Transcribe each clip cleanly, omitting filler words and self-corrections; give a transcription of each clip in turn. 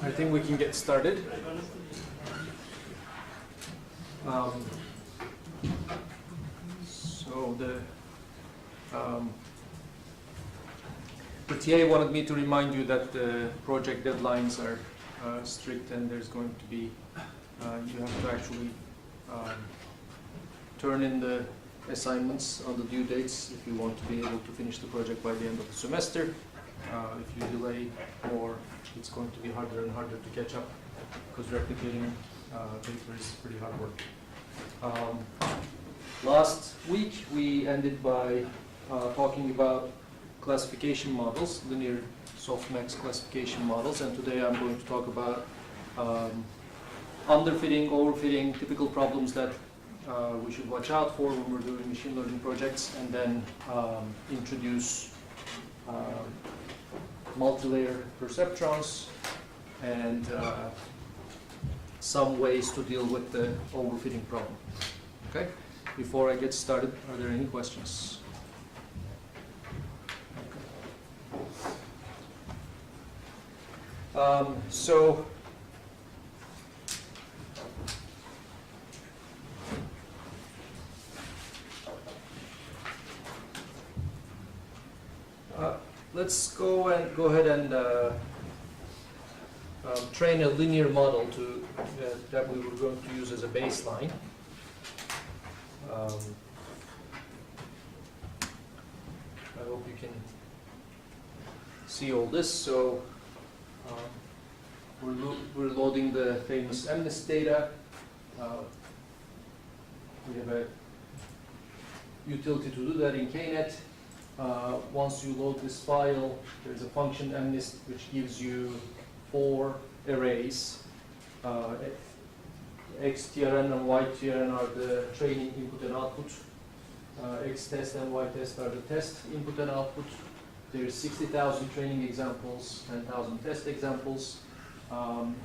I think we can get started. So the TA wanted me to remind you that the project deadlines are strict, and there's going to be, you have to actually turn in the assignments on the due dates if you want to be able to finish the project by the end of the semester. If you delay more, it's going to be harder and harder to catch up, because replicating paper is pretty hard work. Last week we ended by talking about classification models, linear softmax classification models, and today I'm going to talk about underfitting, overfitting, typical problems that we should watch out for when we're doing machine learning projects, and then introduce multi-layer perceptrons and some ways to deal with the overfitting problem. Okay? Before I get started, are there any questions? So let's go ahead and train a linear model to that we were going to use as a baseline. I hope you can see all this. So we're loading the famous MNIST data. We have a utility to do that in KNet. Once you load this file, there's a function MNIST which gives you 4 arrays. XTRN and YTRN are the training input and output. XTest and YTest are the test input and output. There's 60,000 training examples, 10,000 test examples.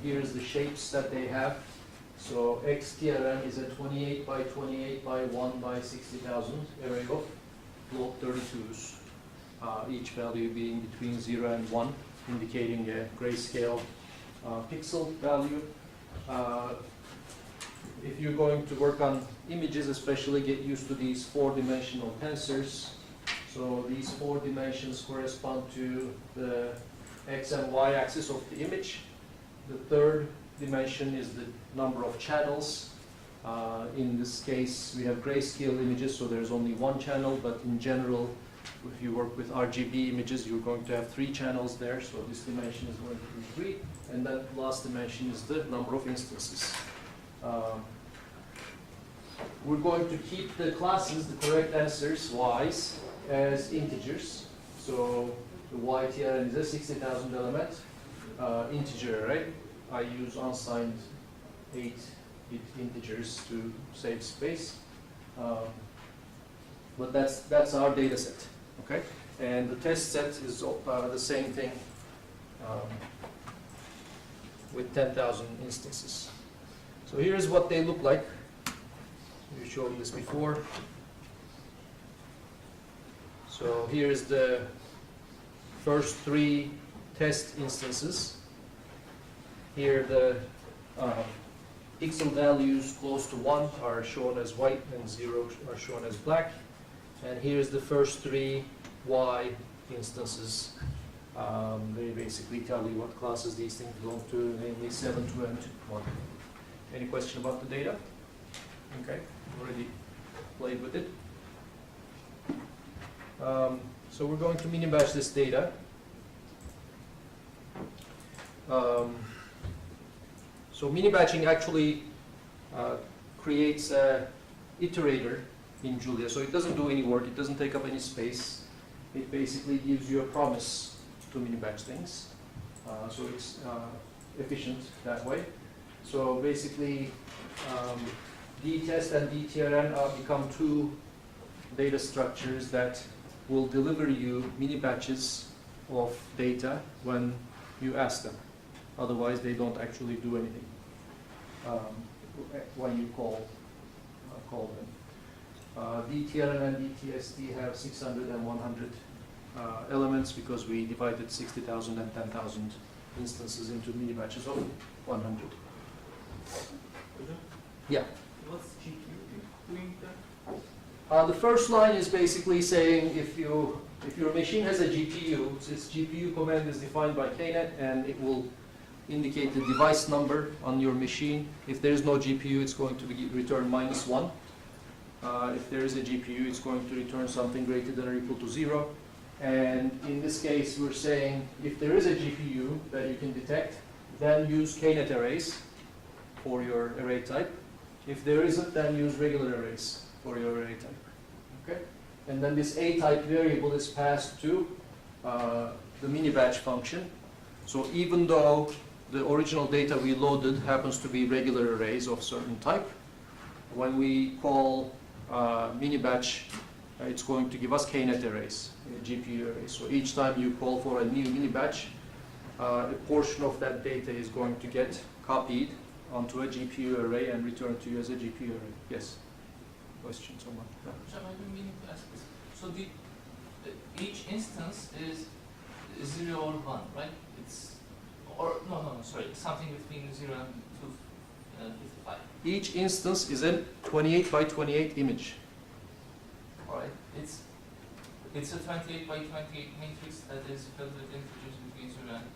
Here's the shapes that they have. So XTRN is a 28 by 28 by 1 by 60,000 array of log 32s, each value being between 0 and 1, indicating a grayscale pixel value. If you're going to work on images, especially get used to these 4-dimensional tensors. So these 4 dimensions correspond to the x and y axis of the image. The third dimension is the number of channels. In this case, we have grayscale images, so there's only 1 channel, but in general, if you work with RGB images, you're going to have 3 channels there, so this dimension is going to be 3, and that last dimension is the number of instances. We're going to keep the classes, the correct answers, y's, as integers. So the YTRN is a 60,000 element integer array. I use unsigned 8-bit integers to save space. But that's our data set, okay? And the test set is the same thing with 10,000 instances. So here's what they look like. We showed this before. So here's the first 3 test instances. Here the pixel values close to 1 are shown as white and 0 are shown as black. And here's the first 3 Y instances. They basically tell you what classes these things belong to, namely 7, 2, and 1. Any question about the data? Okay, already played with it. So we're going to mini-batch this data. So mini-batching actually creates an iterator in Julia. So it doesn't do any work, it doesn't take up any space. It basically gives you a promise to mini-batch things. So it's efficient that way. So basically, dtest and dtrn become 2 data structures that will deliver you mini-batches of data when you ask them. Otherwise, they don't actually do anything when you call them. DTRN and DTST have 600 and 100 elements because we divided 60,000 and 10,000 instances into mini batches of 100. Yeah. What's GPU doing that? The first line is basically saying if your machine has a GPU, this GPU command is defined by KNet, and it will indicate the device number on your machine. If there is no GPU, it's going to return -1. If there is a GPU, it's going to return something greater than or equal to 0. And in this case, we're saying if there is a GPU that you can detect, then use KNet arrays for your array type. If there isn't, then use regular arrays for your array type. Okay? And then this A-type variable is passed to the mini batch function. So even though the original data we loaded happens to be regular arrays of certain type, when we call mini batch, it's going to give us KNet arrays, GPU arrays. So each time you call for a new mini batch, a portion of that data is going to get copied onto a GPU array and returned to you as a GPU array. Yes? Question, someone? Yeah. I didn't mean to ask this. So each instance is 0 or 1, right? Sorry, something between 0 and 255. Each instance is a 28 by 28 image. Alright, it's a 28 by 28 matrix that is filled with integers between 0 and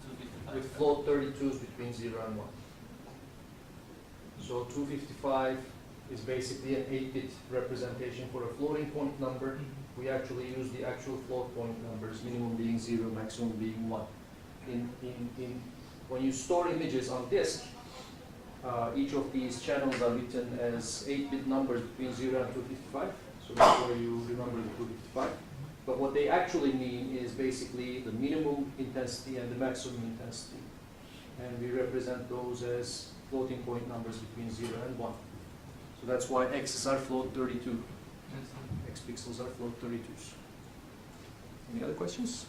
255. With float 32s between 0 and 1. So 255 is basically an 8-bit representation for a floating point number. We actually use the actual float point numbers, minimum being 0, maximum being 1. When you store images on disk, each of these channels are written as 8-bit numbers between 0 and 255. So that's where you remember the 255. But what they actually mean is basically the minimum intensity and the maximum intensity. And we represent those as floating point numbers between 0 and 1. So that's why X's are float 32. X pixels are float 32s. Any other questions?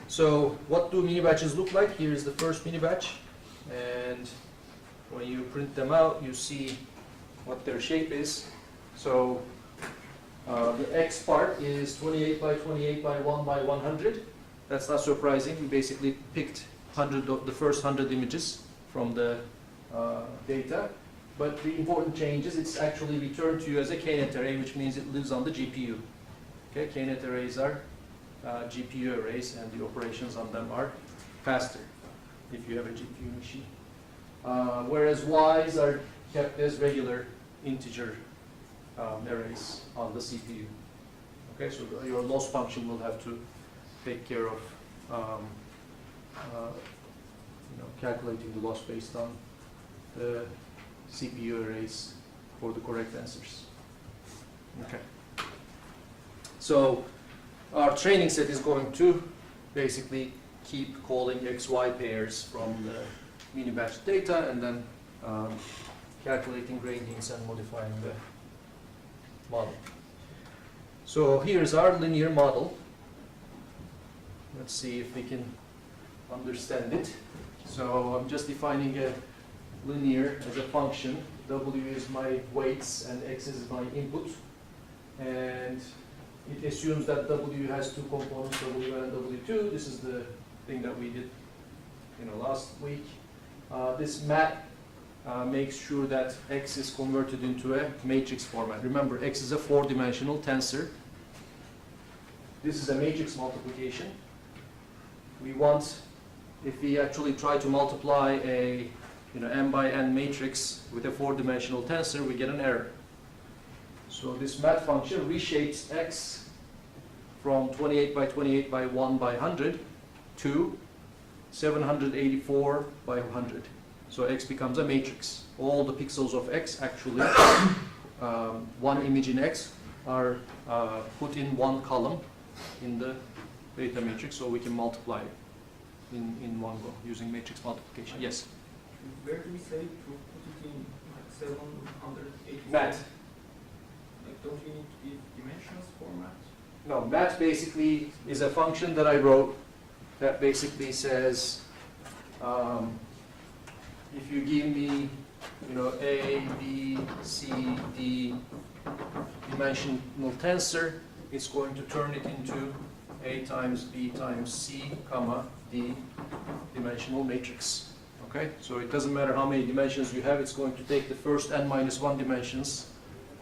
So what do mini batches look like? Here is the first mini batch, and when you print them out, you see what their shape is. So the X part is 28 by 28 by 1 by 100. That's not surprising. We basically picked the first 100 images from the data. But the important change is it's actually returned to you as a KNet array, which means it lives on the GPU. Okay, KNet arrays are GPU arrays, and the operations on them are faster if you have a GPU machine. Whereas Ys are kept as regular integer arrays on the CPU. Okay, so your loss function will have to take care of calculating the loss based on the CPU arrays for the correct answers. Okay. So our training set is going to basically keep calling XY pairs from the mini batch data and then calculating gradients and modifying the model. So here's our linear model. Let's see if we can understand it. So I'm just defining a linear as a function. W is my weights and X is my input. And it assumes that W has two components, W1 and W2. This is the thing that we did last week. This map makes sure that X is converted into a matrix format. Remember, X is a 4-dimensional tensor. This is a matrix multiplication. We want, if we actually try to multiply a m by n matrix with a 4-dimensional tensor, we get an error. So this mat function reshapes X from 28 by 28 by 1 by 100 to 784 by 100. So X becomes a matrix. All the pixels of X actually, one image in X, are put in one column in the data matrix, so we can multiply it in one go using matrix multiplication. Yes? Where do we say to put it in 784? Mat. Don't we need to give dimensions format? No, mat basically is a function that I wrote that basically says if you give me you know, A, B, C, D dimensional tensor, it's going to turn it into A times B times C, comma, D dimensional matrix. Okay, so it doesn't matter how many dimensions you have, it's going to take the first n minus 1 dimensions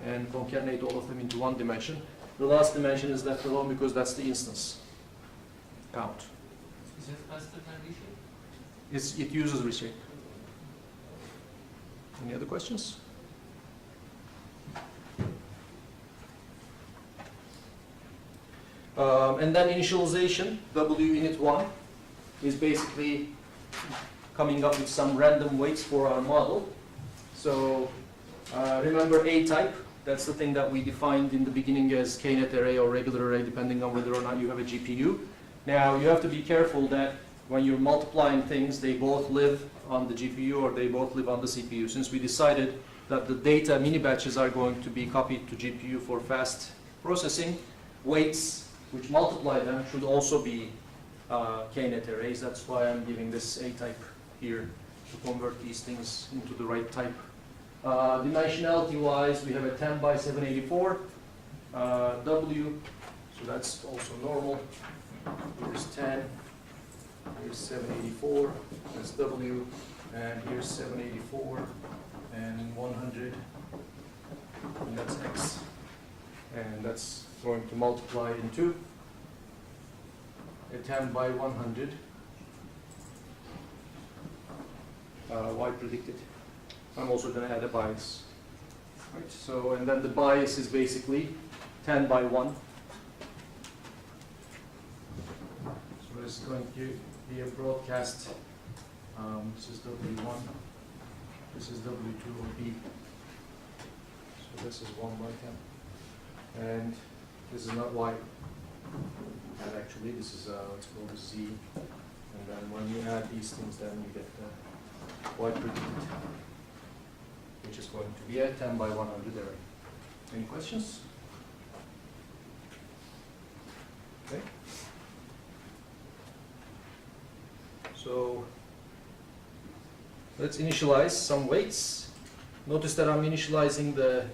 and concatenate all of them into one dimension. The last dimension is left alone because that's the instance count. Is it faster than reshape? It uses reshape. Any other questions? And then initialization, W init 1, is basically coming up with some random weights for our model. So remember A type, that's the thing that we defined in the beginning as k-net array or regular array, depending on whether or not you have a GPU. Now you have to be careful that when you're multiplying things, they both live on the GPU or they both live on the CPU. Since we decided that the data mini batches are going to be copied to GPU for fast processing, weights which multiply them should also be k-net arrays. That's why I'm giving this A type here to convert these things into the right type. Dimensionality wise, we have a 10 by 784 W, so that's also normal. Here's 10, here's 784, that's W, and here's 784, and 100, and that's X. And that's going to multiply into a 10 by 100 Y predicted. I'm also going to add a bias. Right, so, and then the bias is basically 10 by 1. So it's going to be a broadcast. This is W1, this is W2 or B. So this is 1 by 10. And this is not Y. And actually this is, let's go to Z. And then when you add these things, then you get the Y predicted, which is going to be a 10 by 100 array. Any questions? Okay. So let's initialize some weights. Notice that I'm initializing the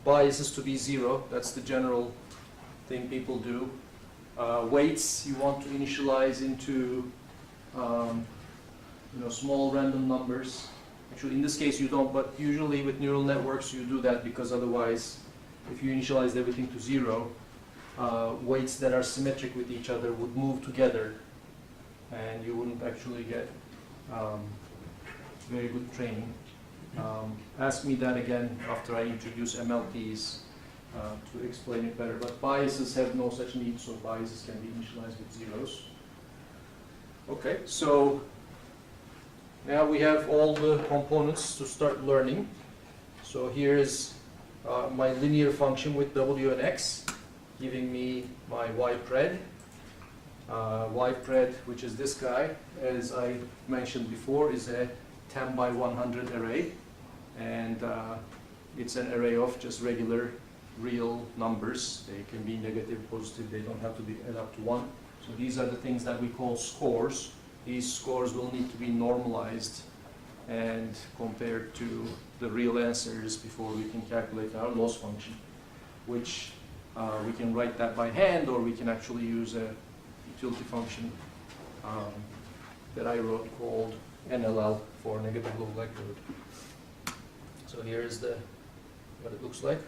biases to be 0. That's the general thing people do. Weights you want to initialize into small random numbers. Actually, in this case you don't, but usually with neural networks you do that because otherwise, if you initialize everything to 0, weights that are symmetric with each other would move together, and you wouldn't actually get very good training. Ask me that again after I introduce MLPs to explain it better. But biases have no such need, so biases can be initialized with zeros. Okay, so now we have all the components to start learning. So here is my linear function with W and X, giving me my Y pred. Y pred, which is this guy, as I mentioned before, is a 10 by 100 array. And it's an array of just regular real numbers. They can be negative, positive, they don't have to be add up to 1. So these are the things that we call scores. These scores will need to be normalized and compared to the real answers before we can calculate our loss function, which we can write that by hand, or we can actually use a utility function that I wrote called NLL for negative log likelihood. So here is what it looks like.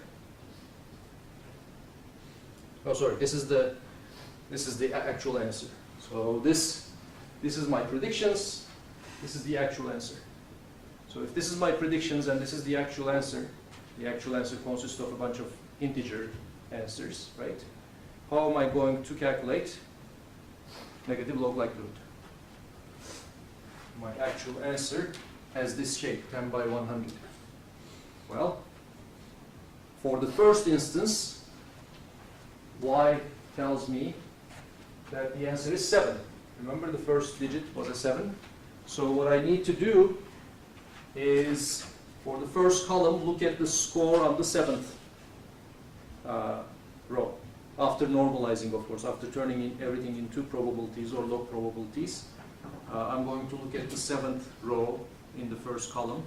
Oh, sorry. This is the actual answer. So this is my predictions. This is the actual answer. So if this is my predictions and this is the actual answer consists of a bunch of integer answers, right? How am I going to calculate negative log likelihood? My actual answer has this shape, 10 by 100. Well, for the first instance, Y tells me that the answer is 7. Remember, the first digit was a 7. So what I need to do is, for the first column, look at the score on the 7th row. After normalizing, of course, after turning in everything into probabilities or log probabilities, I'm going to look at the 7th row in the first column.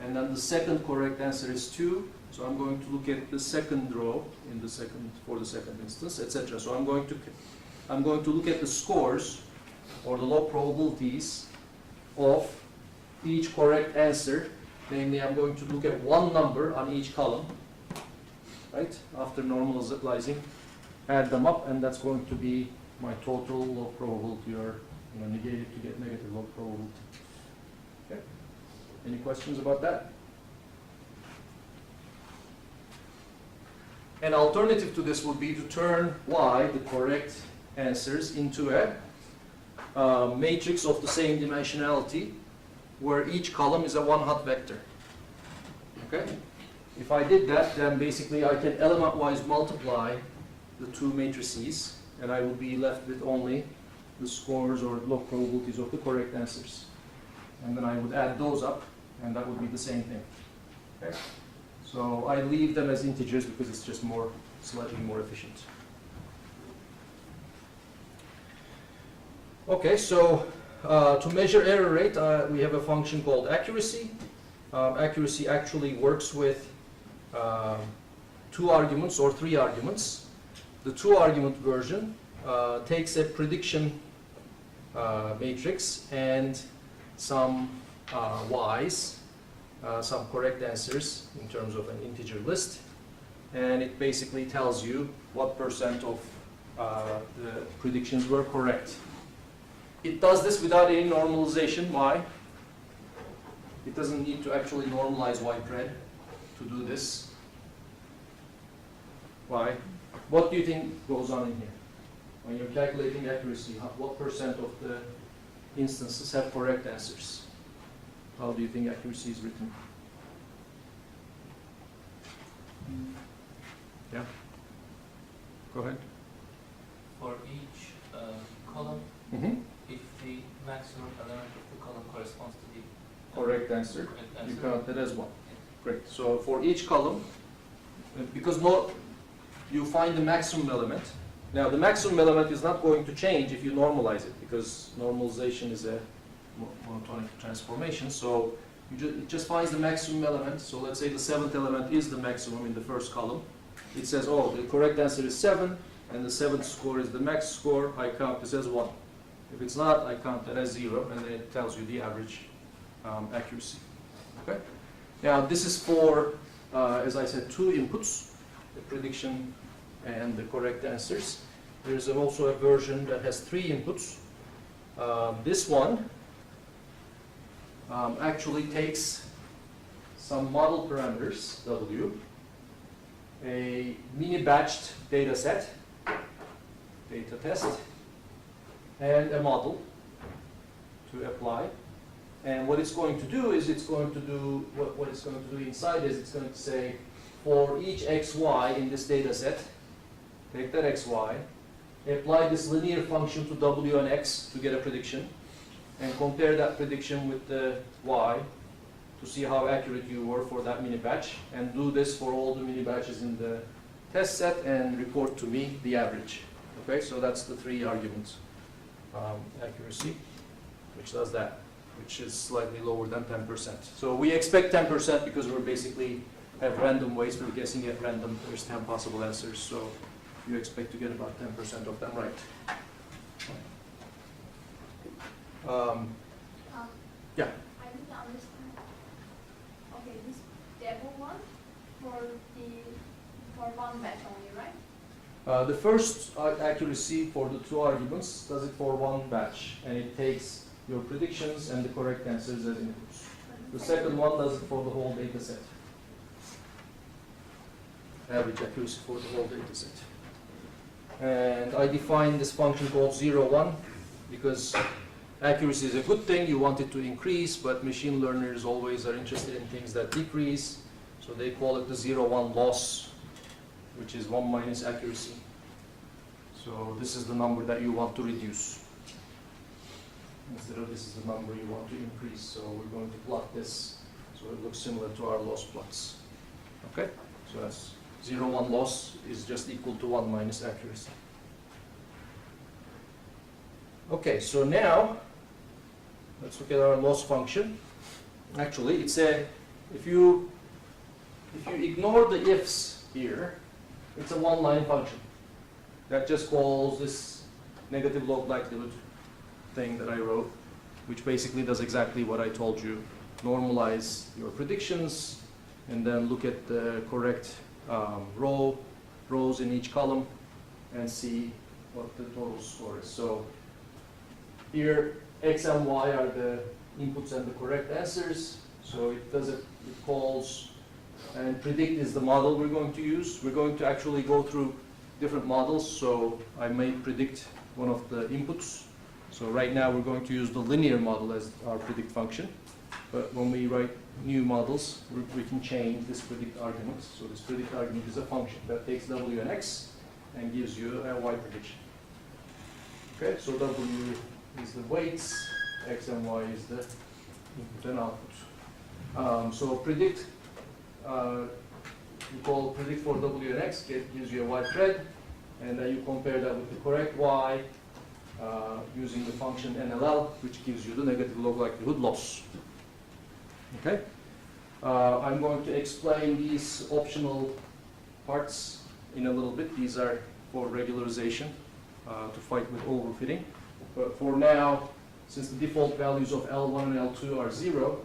and then the second correct answer is 2. So I'm going to look at the second row in the second for the second instance, etc. So I'm going to look at the scores or the log probabilities of each correct answer. Namely, I'm going to look at one number on each column, right? After normalizing, add them up, and that's going to be my total log probability, or negate it to get negative log probability. Okay. Any questions about that? An alternative to this would be to turn y, the correct answers, into a matrix of the same dimensionality, where each column is a one-hot vector. Okay? If I did that, then basically I can element-wise multiply the two matrices, and I will be left with only the scores or log probabilities of the correct answers. And then I would add those up, and that would be the same thing. Okay? So I leave them as integers because it's just slightly more efficient. Okay, so to measure error rate, we have a function called accuracy. Accuracy actually works with 2 arguments or 3 arguments. The 2-argument version takes a prediction matrix and some y's, some correct answers in terms of an integer list, and it basically tells you what percent of the predictions were correct. It does this without any normalization. Why? It doesn't need to actually normalize ypred to do this. Why? What do you think goes on in here? When you're calculating accuracy, what percent of the instances have correct answers? How do you think accuracy is written? Yeah? Go ahead. For each column, Mm-hmm. if the maximum element of the column corresponds to the Correct answer. correct You answer. count that as 1. Great. So for each column, because you find the maximum element. Now the maximum element is not going to change if you normalize it, because normalization is a monotonic transformation. So it just finds the maximum element. So let's say the 7th element is the maximum in the first column. It says, oh, the correct answer is 7, and the 7th score is the max score. I count this as 1. If it's not, I count that as 0, and then it tells you the average accuracy. Okay. Now this is for, as I said, 2 inputs, the prediction and the correct answers. There's also a version that has 3 inputs. This one actually takes some model parameters, W, a mini-batched data set, data test, and a model to apply. And what it's going to do is what it's going to do inside is it's going to say, for each xy in this data set, take that xy, apply this linear function to w and x to get a prediction, and compare that prediction with the y to see how accurate you were for that mini batch, and do this for all the mini batches in the test set and report to me the average. Okay, so that's the 3 arguments accuracy, which does that, which is slightly lower than 10%. So we expect 10% because we're basically have random ways for guessing at random. There's 10 possible answers, so you expect to get about 10% of them right. Yeah. I need to understand. Okay, this demo one for one batch only, right? The first accuracy for the 2 arguments does it for 1 batch, and it takes your predictions and the correct answers as inputs. The second one does it for the whole data set. Average accuracy for the whole data set. And I define this function called 0, 1 because accuracy is a good thing. You want it to increase, but machine learners always are interested in things that decrease. So they call it the 0, 1 loss, which is 1 minus accuracy. So this is the number that you want to reduce. Instead of this is the number you want to increase. So we're going to plot this so it looks similar to our loss plots. Okay? So that's 0, 1 loss is just equal to 1 minus accuracy. Okay, so now let's look at our loss function. Actually, it's a if you ignore the ifs here, it's a one-line function that just calls this negative log likelihood thing that I wrote, which basically does exactly what I told you. Normalize your predictions, and then look at the correct rows in each column, and see what the total score is. So here, X and Y are the inputs and the correct answers. So it does it, it calls, and predict is the model we're going to use. We're going to actually go through different models. So I may predict one of the inputs. So right now we're going to use the linear model as our predict function. But when we write new models, we can change this predict argument. So this predict argument is a function that takes W and X and gives you a Y prediction. Okay, so W is the weights, X and Y is the input and output. So predict, you call predict for W and X, gives you a Y thread, and then you compare that with the correct Y using the function NLL, which gives you the negative log likelihood loss. Okay, I'm going to explain these optional parts in a little bit. These are for regularization to fight with overfitting. But for now, since the default values of L1 and L2 are 0,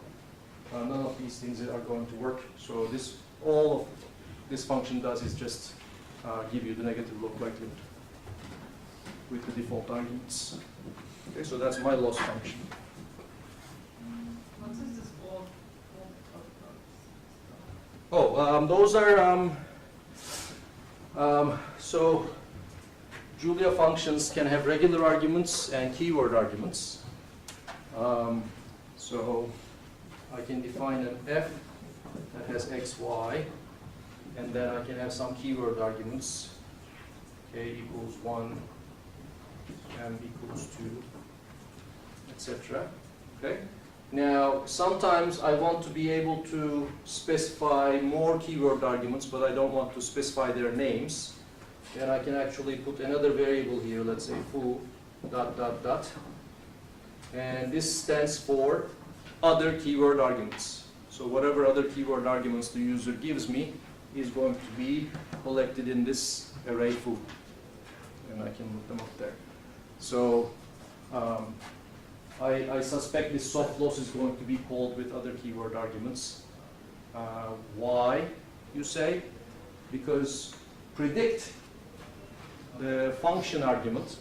none of these things are going to work. So this, all of this function does is just give you the negative log likelihood with the default arguments. Okay, so that's my loss function. What is this all? Oh, those are, so Julia functions can have regular arguments and keyword arguments. So I can define an f that has x, y, and then I can have some keyword arguments. K equals 1, m equals 2, etc. Okay? Now, sometimes I want to be able to specify more keyword arguments, but I don't want to specify their names. Then I can actually put another variable here, let's say foo dot dot dot. And this stands for other keyword arguments. So whatever other keyword arguments the user gives me is going to be collected in this array foo. And I can put them up there. So I suspect this soft loss is going to be called with other keyword arguments. Why, you say? Because predict, the function argument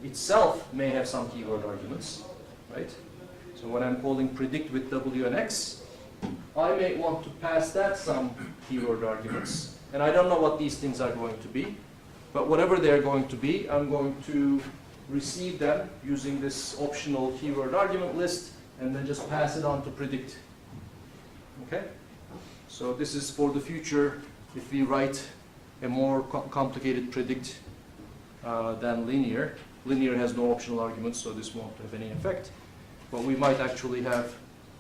itself may have some keyword arguments, right? So when I'm calling predict with W and X, I may want to pass that some keyword arguments. And I don't know what these things are going to be, but whatever they're going to be, I'm going to receive them using this optional keyword argument list, and then just pass it on to predict. Okay? So this is for the future if we write a more complicated predict than linear. Linear has no optional arguments, so this won't have any effect. But we might actually have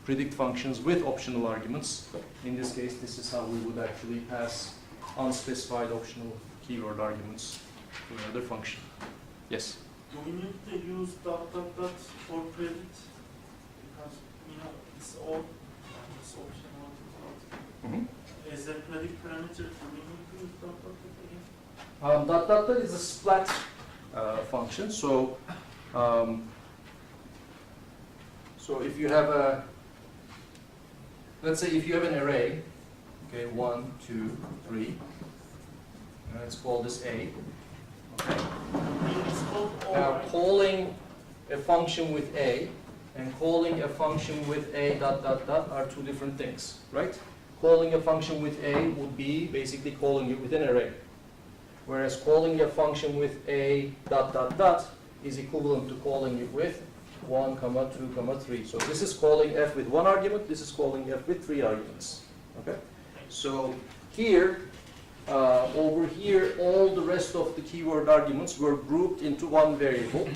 predict functions with optional arguments. In this case, this is how we would actually pass unspecified optional keyword arguments to another function. Yes? Do we need to use dot dot dot for predict? Because it's all it's optional. Is there predict parameter? Do we need to use dot dot dot again? Dot dot dot is a splat function. So, so if you have a, let's say if you have an array, okay, 1, 2, 3, and let's call this A. Okay. It's called all, Now, right? calling a function with A and calling a function with A dot dot dot are two different things, right? Calling a function with A would be basically calling it with an array. Whereas calling a function with A dot dot dot is equivalent to calling it with 1, 2, 3. So this is calling f with one argument, this is calling f with 3 arguments. Okay? So here, over here, all the rest of the keyword arguments were grouped into one variable,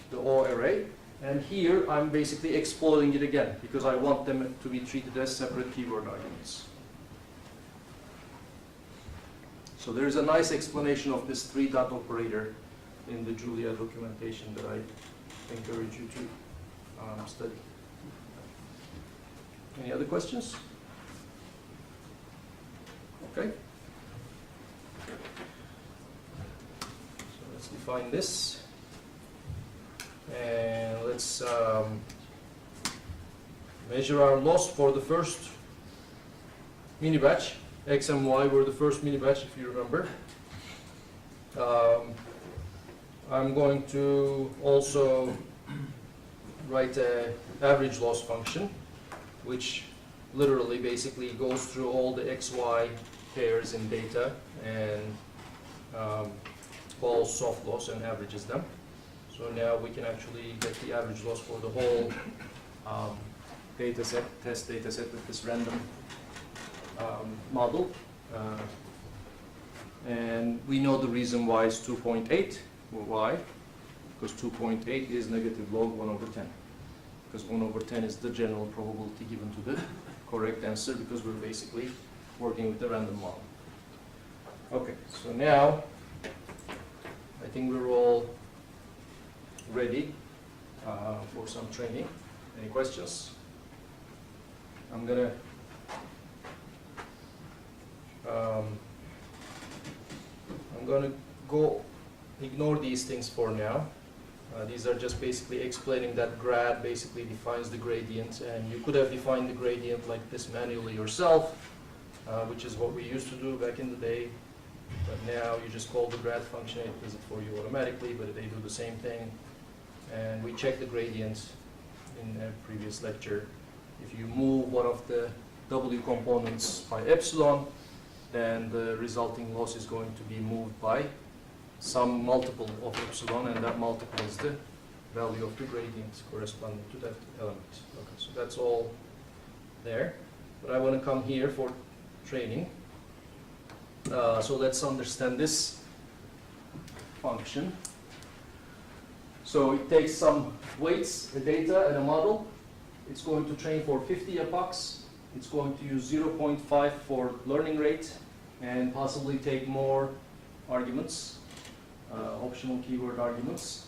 the O array. And here, I'm basically exploiting it again, because I want them to be treated as separate keyword arguments. So there is a nice explanation of this 3-dot operator in the Julia documentation that I encourage you to study. Any other questions? Okay? So let's define this. And let's measure our loss for the first mini batch. X and Y were the first mini batch, if you remember. I'm going to also write an average loss function, which literally basically goes through all the XY pairs in data and calls soft loss and averages them. So now we can actually get the average loss for the whole data set, test data set with this random model. And we know the reason why it's 2.8. Well, why? Because 2.8 is negative log 1 over 10. Because 1 over 10 is the general probability given to the correct answer, because we're basically working with the random model. Okay, so now I think we're all ready for some training. Any questions? I'm gonna go ignore these things for now. These are just basically explaining that grad basically defines the gradient, and you could have defined the gradient like this manually yourself, which is what we used to do back in the day. But now you just call the grad function, it does it for you automatically, but they do the same thing. And we checked the gradient in a previous lecture. If you move one of the W components by epsilon, then the resulting loss is going to be moved by some multiple of epsilon, and that multiple is the value of the gradient corresponding to that element. Okay, so that's all there. But I want to come here for training. So let's understand this function. So it takes some weights, a data, and a model. It's going to train for 50 epochs. It's going to use 0.5 for learning rate, and possibly take more arguments, optional keyword arguments.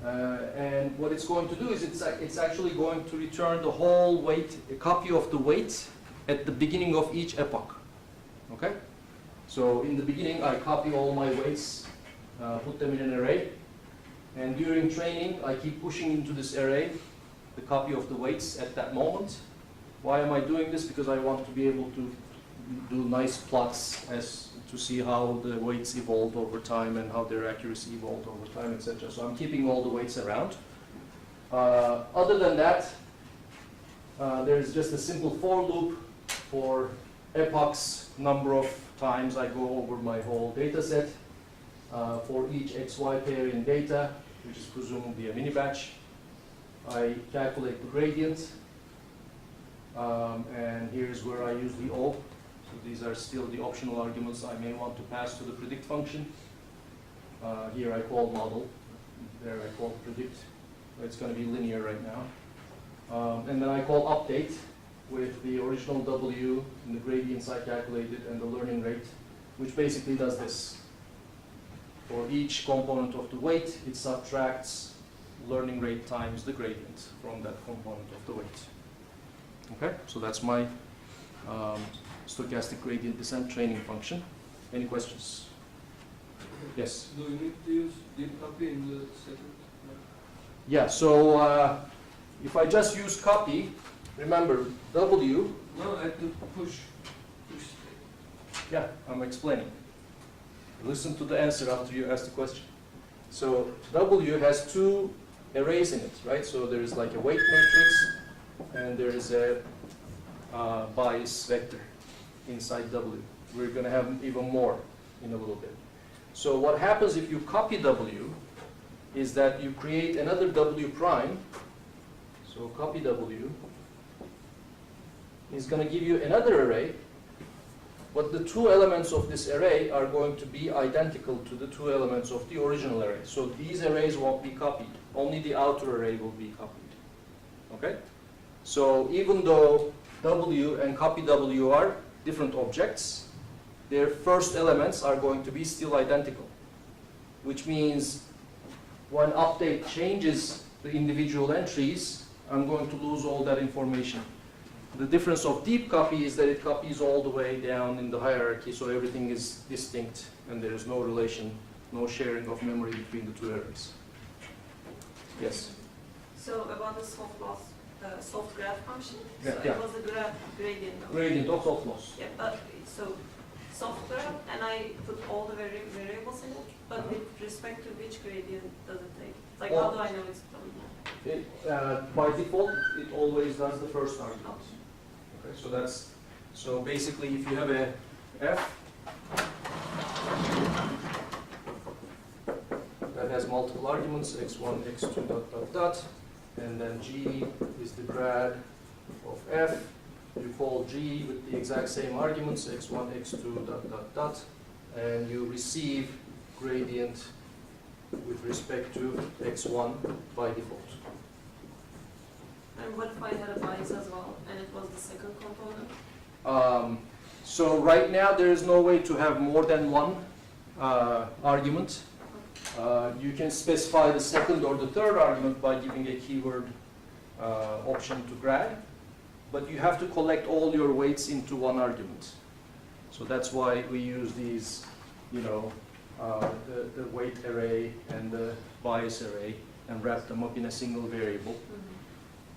And what it's going to do is it's actually going to return the whole weight, a copy of the weight at the beginning of each epoch. Okay? So in the beginning, I copy all my weights, put them in an array, and during training, I keep pushing into this array the copy of the weights at that moment. Why am I doing this? Because I want to be able to do nice plots as to see how the weights evolved over time and how their accuracy evolved over time, etc. So I'm keeping all the weights around. Other than that, there's just a simple for loop for epochs, number of times I go over my whole data set. For each XY pair in data, which is presumably a mini batch, I calculate the gradient. And here's where I use the O. So these are still the optional arguments I may want to pass to the predict function. Here I call model, there I call predict. It's going to be linear right now. And then I call update with the original W and the gradients I calculated and the learning rate, which basically does this. For each component of the weight, it subtracts learning rate times the gradient from that component of the weight. Okay, so that's my stochastic gradient descent training function. Any questions? Yes? Do you need to use deep copy in the second? Yeah, so if I just use copy, remember W. No, I have to push. Yeah, I'm explaining. Listen to the answer after you ask the question. So W has two arrays in it, right? So there is like a weight matrix, and there is a bias vector inside W. We're going to have even more in a little bit. So what happens if you copy W is that you create another W prime. So copy W is going to give you another array, but the two elements of this array are going to be identical to the two elements of the original array. So these arrays won't be copied. Only the outer array will be copied. Okay? So even though W and copy W are different objects, their first elements are going to be still identical, which means when update changes the individual entries, I'm going to lose all that information. The difference of deep copy is that it copies all the way down in the hierarchy, so everything is distinct and there is no relation, no sharing of memory between the two arrays. Yes? So about the soft loss, soft grad function, Yeah, so yeah. it was a gradient of. Gradient of soft loss. Yeah, but so soft grad, and I put all the variables in it, but Uh-huh. with respect to which gradient does it take? Like Well- how do I know it's from It, by default, it always does the first argument. Okay, so that's, so basically if you have a f that has multiple arguments, x1, x2, dot, dot, dot, and then g is the grad of f, you call g with the exact same arguments, x1, x2, dot, dot, dot, and you receive gradient with respect to x1 by default. And what if I had a bias as well, and it was the second component? So right now, there is no way to have more than one argument. You can specify the second or the third argument by giving a keyword option to grad, but you have to collect all your weights into one argument. So that's why we use these, you know, the weight array and the bias array and wrap them up in a single variable.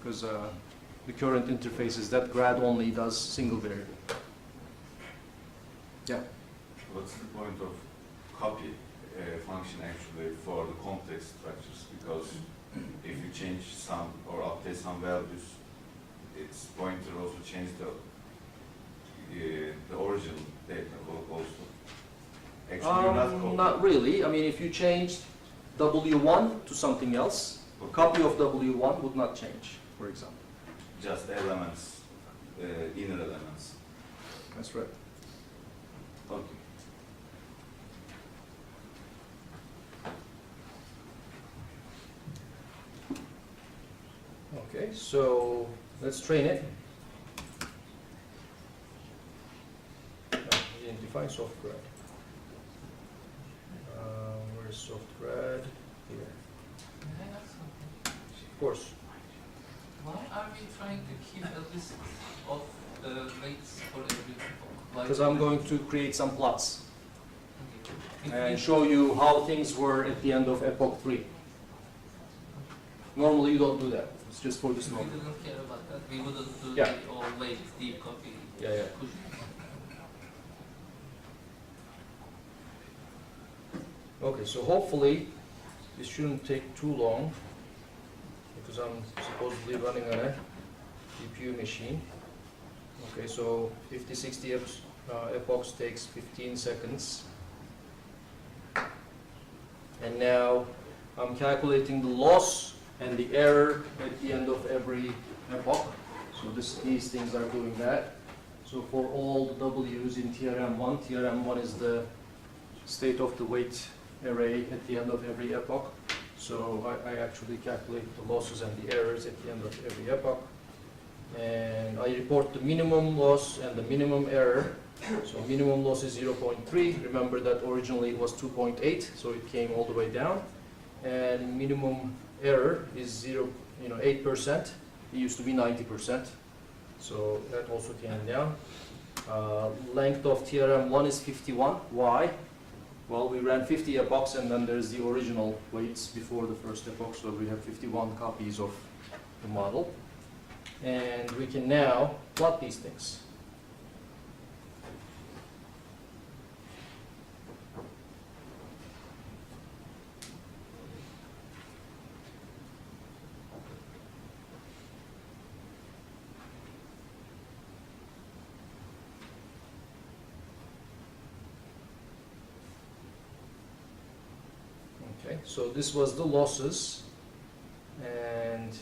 Because the current interface is that grad only does single variable. Yeah. What's the point of copy function actually for the complex structures? Because if you change some or update some values, its pointer also change the original data also. Actually, you're not copying. Not really. I mean, if you changed W1 to something else, a copy of W1 would not change, for example. Just the elements, inner elements. That's right. Okay. Okay, so let's train it. We didn't define soft grad. Where's soft grad? Here. May I ask something? Of course. Why are we trying to keep a list of the weights for every epoch? Because I'm going to create some plots Okay. and show you how things were at the end of epoch 3. Normally you don't do that. It's just for this If we moment. didn't care about that, we wouldn't do Yeah. the all weight deep copy. Yeah, yeah. push. Okay, so hopefully this shouldn't take too long because I'm supposedly running on a GPU machine. Okay, so 50-60 epochs takes 15 seconds. And now I'm calculating the loss and the error at the end of every epoch. So these things are doing that. So for all the W's in TRM1 is the state of the weight array at the end of every epoch. So I actually calculate the losses and the errors at the end of every epoch. And I report the minimum loss and the minimum error. So minimum loss is 0.3. Remember that originally it was 2.8, so it came all the way down. And minimum error is 8%. It used to be 90%. So that also came down. Length of TRM1 is 51. Why? Well, we ran 50 epochs and then there's the original weights before the first epoch, so we have 51 copies of the model. And we can now plot these things. Okay, so this was the losses and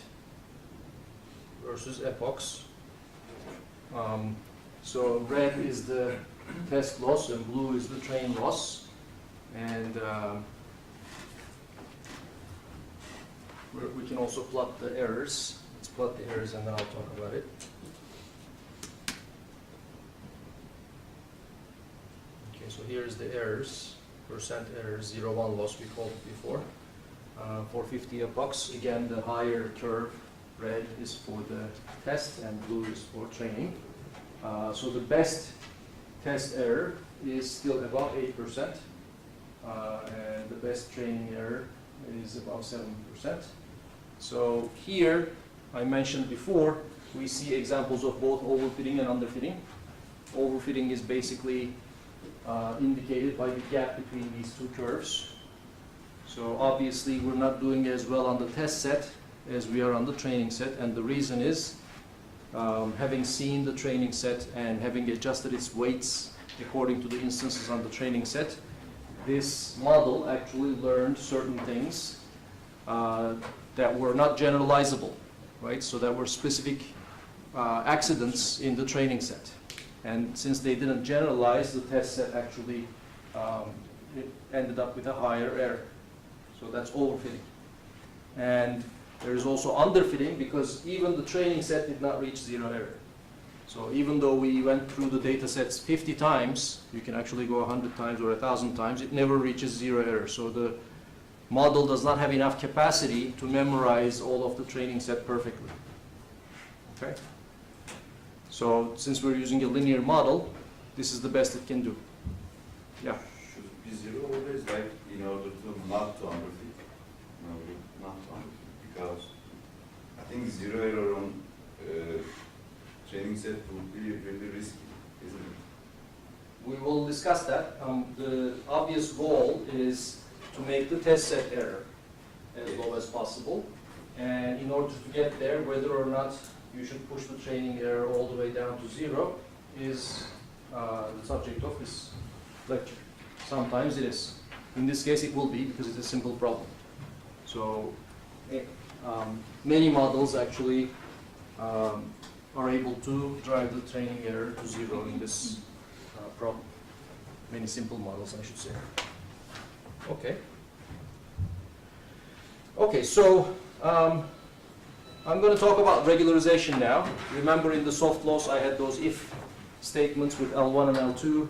versus epochs. So red is the test loss and blue is the train loss. And we can also plot the errors. Let's plot the errors and then I'll talk about it. Okay, so here's the errors. Percent error 0.1 loss we called it before. For 50 epochs, again the higher curve red is for the test and blue is for training. So the best test error is still about 8%, and the best training error is about 7%. So here, I mentioned before, we see examples of both overfitting and underfitting. Overfitting is basically indicated by the gap between these two curves. So obviously we're not doing as well on the test set as we are on the training set, and the reason is having seen the training set and having adjusted its weights according to the instances on the training set, this model actually learned certain things that were not generalizable, right? So that were specific accidents in the training set. And since they didn't generalize, the test set actually it ended up with a higher error. So that's overfitting. And there is also underfitting, because even the training set did not reach zero error. So even though we went through the data sets 50 times, you can actually go 100 times or 1,000 times, it never reaches zero error. So the model does not have enough capacity to memorize all of the training set perfectly. Okay? So since we're using a linear model, this is the best it can do. Yeah? Should it be zero always, like in order to not to underfit? No, not to underfit, because I think zero error on training set would be really risky, isn't it? We will discuss that. The obvious goal is to make the test set error as low as possible. And in order to get there, whether or not you should push the training error all the way down to zero is the subject of this lecture. Sometimes it is. In this case it will be, because it's a simple problem. So many models actually are able to drive the training error to zero in this problem. Many simple models, I should say. Okay. Okay, so I'm going to talk about regularization now. Remember, in the soft loss I had those if statements with L1 and L2,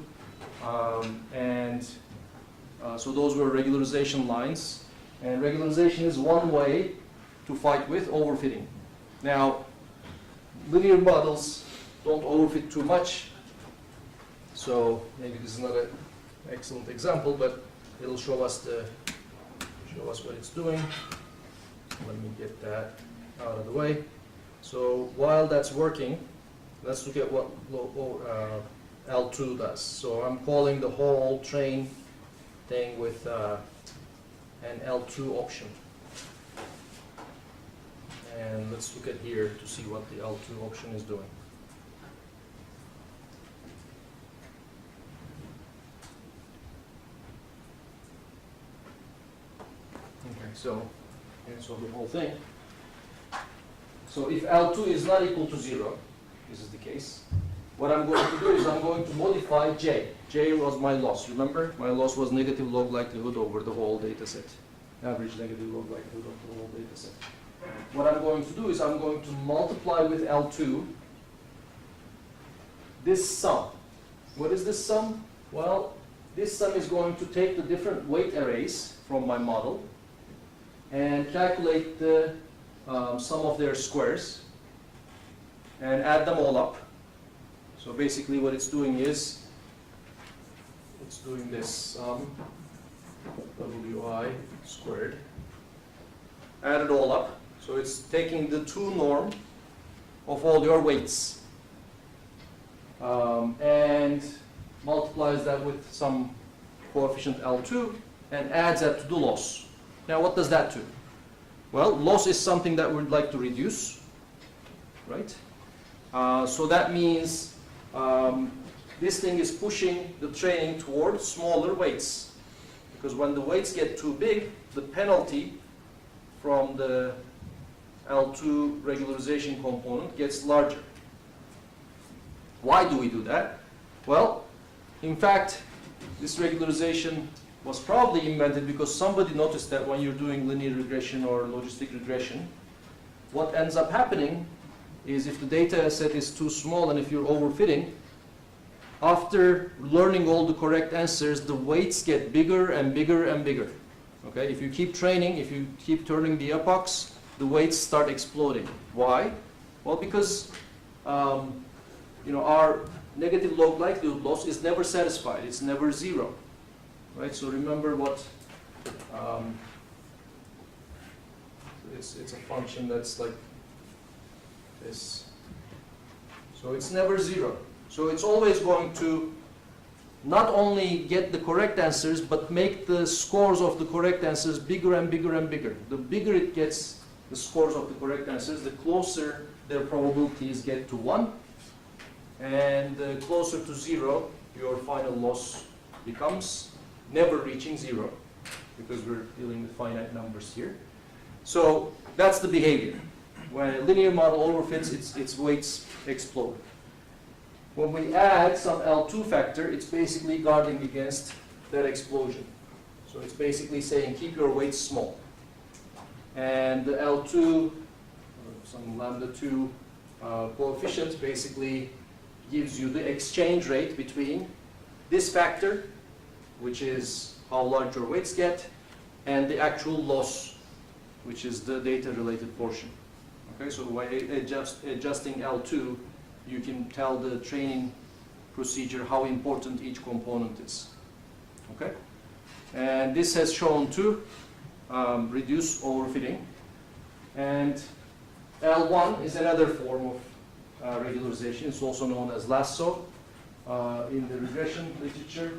so those were regularization lines. And regularization is one way to fight with overfitting. Now, linear models don't overfit too much, so maybe this is not an excellent example, but it'll show us what it's doing. Let me get that out of the way. So while that's working, let's look at what L2 does. So I'm calling the whole train thing with an L2 option. And let's look at here to see what the L2 option is doing. Okay, so the whole thing. So if L2 is not equal to 0, this is the case, what I'm going to do is I'm going to modify J. J was my loss. Remember, my loss was negative log likelihood over the whole data set. Average negative log likelihood of the whole data set. What I'm going to do is I'm going to multiply with L2 this sum. What is this sum? Well, this sum is going to take the different weight arrays from my model and calculate the sum of their squares and add them all up. So basically what it's doing is it's doing this sum WI squared, add it all up. So it's taking the 2 norm of all your weights and multiplies that with some coefficient L2 and adds that to the loss. Now what does that do? Well, loss is something that we'd like to reduce, right? So that means this thing is pushing the training towards smaller weights, because when the weights get too big, the penalty from the L2 regularization component gets larger. Why do we do that? Well, in fact, this regularization was probably invented because somebody noticed that when you're doing linear regression or logistic regression, what ends up happening is if the data set is too small and if you're overfitting, after learning all the correct answers, the weights get bigger and bigger and bigger. Okay? If you keep training, if you keep turning the epochs, the weights start exploding. Why? Well, because our negative log likelihood loss is never satisfied. It's never zero, right? So remember what it's a function that's like this. So it's never zero. So it's always going to not only get the correct answers, but make the scores of the correct answers bigger and bigger and bigger. The bigger it gets, the scores of the correct answers, the closer their probabilities get to 1. And the closer to 0, your final loss becomes, never reaching 0, because we're dealing with finite numbers here. So that's the behavior. When a linear model overfits, its weights explode. When we add some L2 factor, it's basically guarding against that explosion. So it's basically saying keep your weights small. And the L2, some lambda 2 coefficient basically gives you the exchange rate between this factor, which is how large your weights get, and the actual loss, which is the data-related portion. Okay, so by adjusting L2, you can tell the training procedure how important each component is. Okay, and this has shown to reduce overfitting. And L1 is another form of regularization. It's also known as lasso in the regression literature.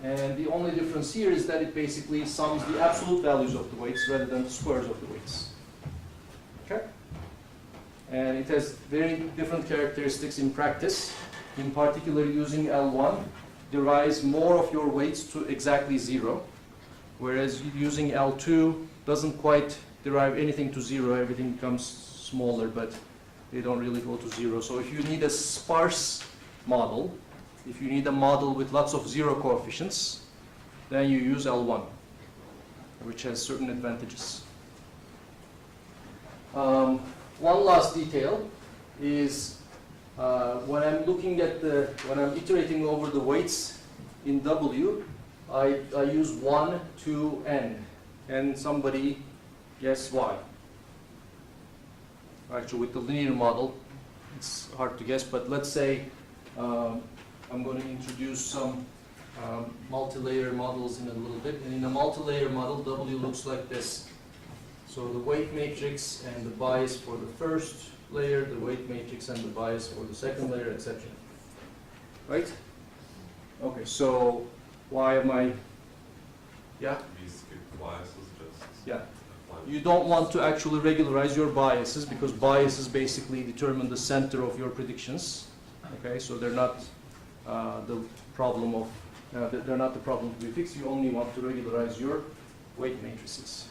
And the only difference here is that it basically sums the absolute values of the weights rather than the squares of the weights. Okay? And it has very different characteristics in practice. In particular, using L1 derives more of your weights to exactly 0, whereas using L2 doesn't quite derive anything to 0. Everything becomes smaller, but they don't really go to 0. So if you need a sparse model, if you need a model with lots of 0 coefficients, then you use L1, which has certain advantages. One last detail is when I'm looking at when I'm iterating over the weights in W, I use 1 to n. And somebody guess why? Actually, with the linear model, it's hard to guess, but let's say I'm going to introduce some multi-layer models in a little bit. And in a multi-layer model, W looks like this. So the weight matrix and the bias for the first layer, the weight matrix and the bias for the second layer, etc. Right? Okay, so why am I... Yeah? We skip biases just. Yeah. You don't want to actually regularize your biases because biases basically determine the center of your predictions. Okay, so they're not the problem of they're not the problem to be fixed. You only want to regularize your weight matrices.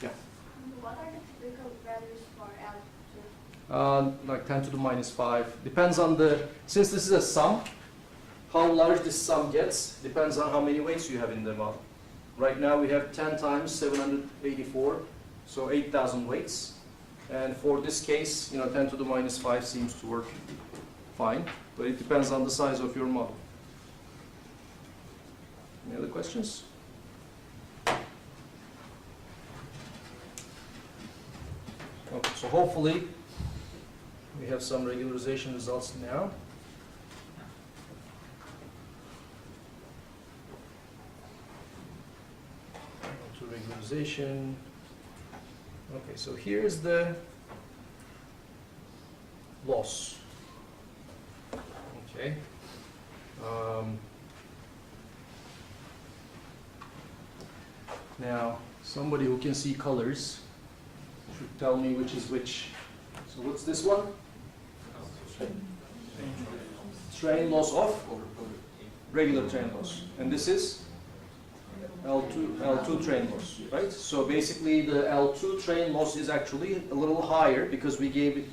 Yeah. What are the typical values for L2? Like 10 to the minus 5. Depends on since this is a sum, how large this sum gets depends on how many weights you have in the model. Right now we have 10 times 784, so 8,000 weights. And for this case, 10 to the minus 5 seems to work fine, but it depends on the size of your model. Any other questions? Okay, so hopefully we have some regularization results now. To regularization. Okay, so here's the loss. Okay. Now, somebody who can see colors should tell me which is which. So what's this one? Train loss of regular train loss. And this is L2 train loss, right? So basically the L2 train loss is actually a little higher because we gave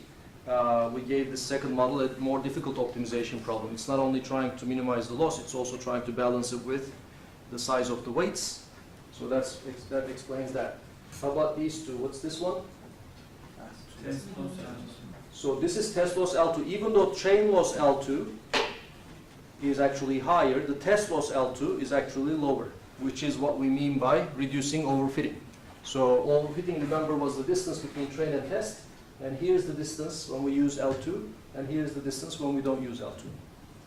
the second model a more difficult optimization problem. It's not only trying to minimize the loss, it's also trying to balance it with the size of the weights. So that explains that. How about these two? What's this one? So this is test loss L2. Even though train loss L2 is actually higher, the test loss L2 is actually lower, which is what we mean by reducing overfitting. So overfitting, remember, was the distance between train and test, and here's the distance when we use L2, and here's the distance when we don't use L2.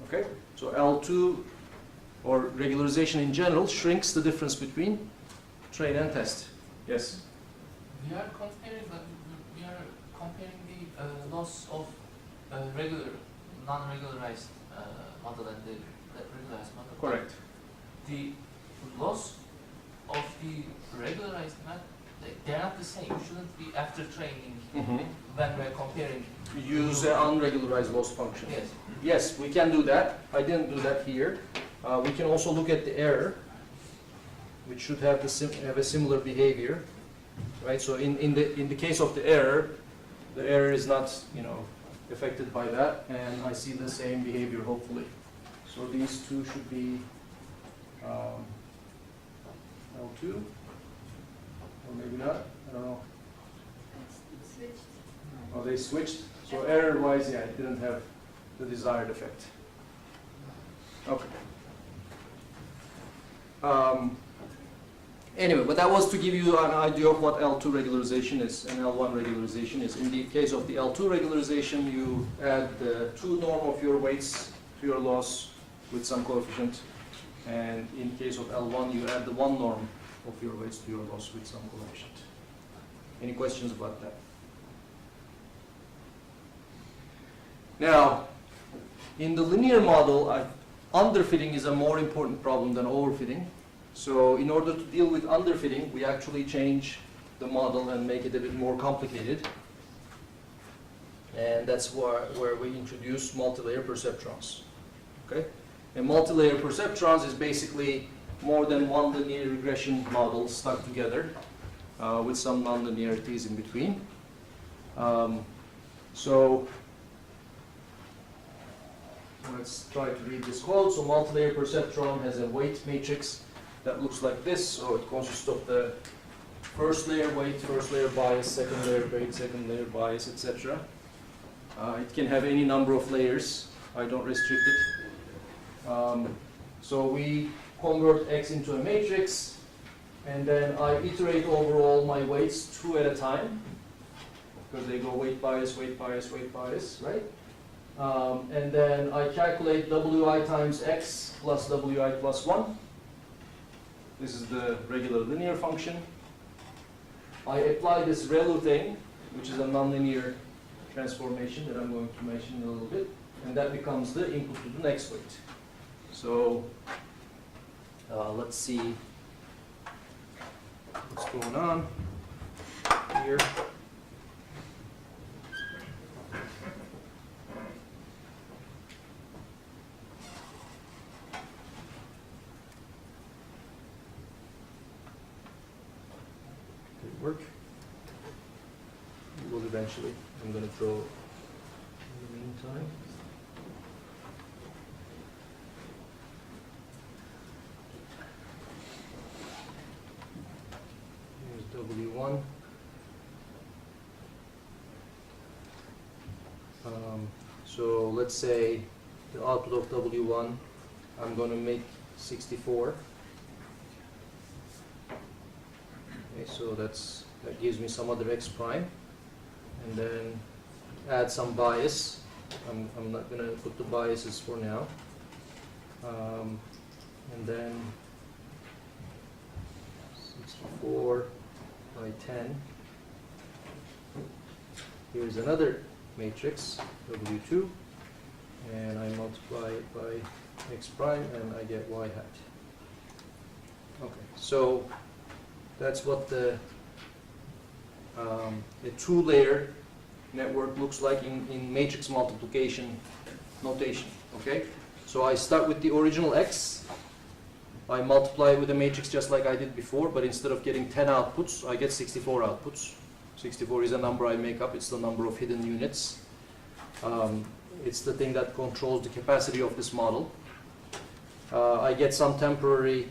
Okay? So L2, or regularization in general, shrinks the difference between train and test. Yes? We are comparing the loss of regular, non-regularized model and the regularized model. Correct. The loss of the regularized model, they're not the same. Shouldn't be after training when we're comparing. Use an unregularized loss function. Yes. Yes, we can do that. I didn't do that here. We can also look at the error, which should have have a similar behavior, right? So in the case of the error is not, affected by that, and I see the same behavior hopefully. So these two should be L2, or maybe not. I don't know. Switched. Oh, they switched. So error-wise, yeah, it didn't have the desired effect. Okay. Anyway, but that was to give you an idea of what L2 regularization is and L1 regularization is. In the case of the L2 regularization, you add the two norm of your weights to your loss with some coefficient. And in case of L1, you add the one norm of your weights to your loss with some coefficient. Any questions about that? Now, in the linear model, underfitting is a more important problem than overfitting. So in order to deal with underfitting, we actually change the model and make it a bit more complicated. And that's where we introduce multi-layer perceptrons. Okay? And multi-layer perceptrons is basically more than one linear regression model stuck together with some non-linearities in between. So let's try to read this quote. So multi-layer perceptron has a weight matrix that looks like this. So it consists of the first layer weight, first layer bias, second layer weight, second layer bias, etc. It can have any number of layers. I don't restrict it. So we convert X into a matrix, and then I iterate over all my weights two at a time, because they go weight bias, weight bias, weight bias, right? And then I calculate Wi times X plus Wi plus 1. This is the regular linear function. I apply this ReLU thing, which is a nonlinear transformation that I'm going to mention in a little bit, and that becomes the input to the next weight. So let's see what's going on here. Work. It will eventually. I'm going to throw in the meantime. Here's W1. So let's say the output of W1, I'm going to make 64. Okay, so that gives me some other X prime, and then add some bias. I'm not going to put the biases for now, and then 64 by 10. Here's another matrix, W2, and I multiply it by X prime, and I get Y hat. Okay, so that's what the two-layer network looks like in matrix multiplication notation. Okay, so I start with the original X. I multiply it with a matrix just like I did before, but instead of getting 10 outputs, I get 64 outputs. 64 is a number I make up. It's the number of hidden units. It's the thing that controls the capacity of this model. I get some temporary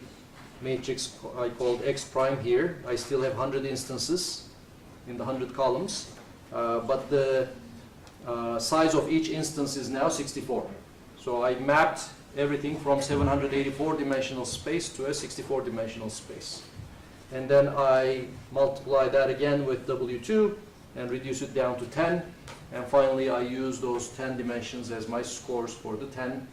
matrix I called X prime here. I still have 100 instances in the 100 columns, but the size of each instance is now 64. So I mapped everything from 784 dimensional space to a 64 dimensional space. and then I multiply that again with W2 and reduce it down to 10, and finally I use those 10 dimensions as my scores for the 10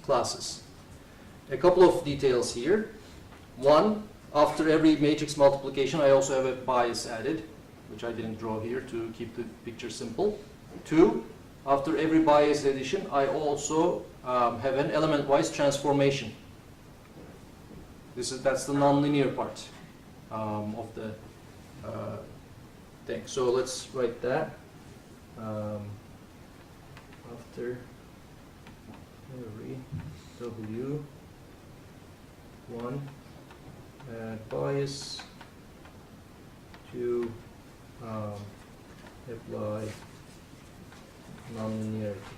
classes. A couple of details here. One, after every matrix multiplication I also have a bias added, which I didn't draw here to keep the picture simple. Two, after every bias addition I also have an element-wise transformation. That's the nonlinear part of the thing. So let's write that. After every W1 add bias to apply nonlinearity.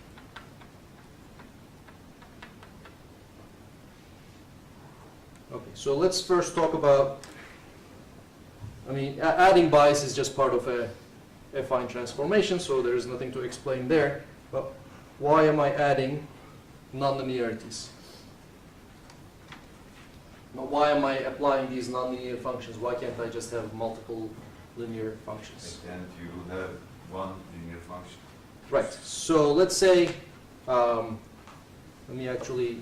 Okay, so let's first talk about, adding bias is just part of a affine transformation, so there is nothing to explain there. But why am I adding nonlinearities? Why am I applying these nonlinear functions? Why can't I just have multiple linear functions? And you will have one linear function. Right. So let's say, let me actually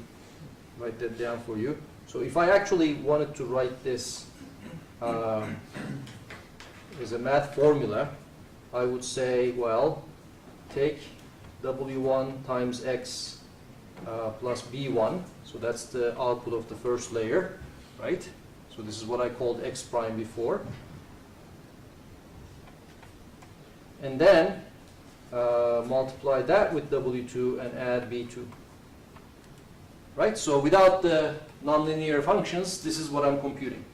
write that down for you. So if I actually wanted to write this as a math formula, I would say, well, take W1 times X plus B1. So that's the output of the first layer, right? So this is what I called X prime before. And then multiply that with W2 and add B2. Right? So without the nonlinear functions, this is what I'm computing.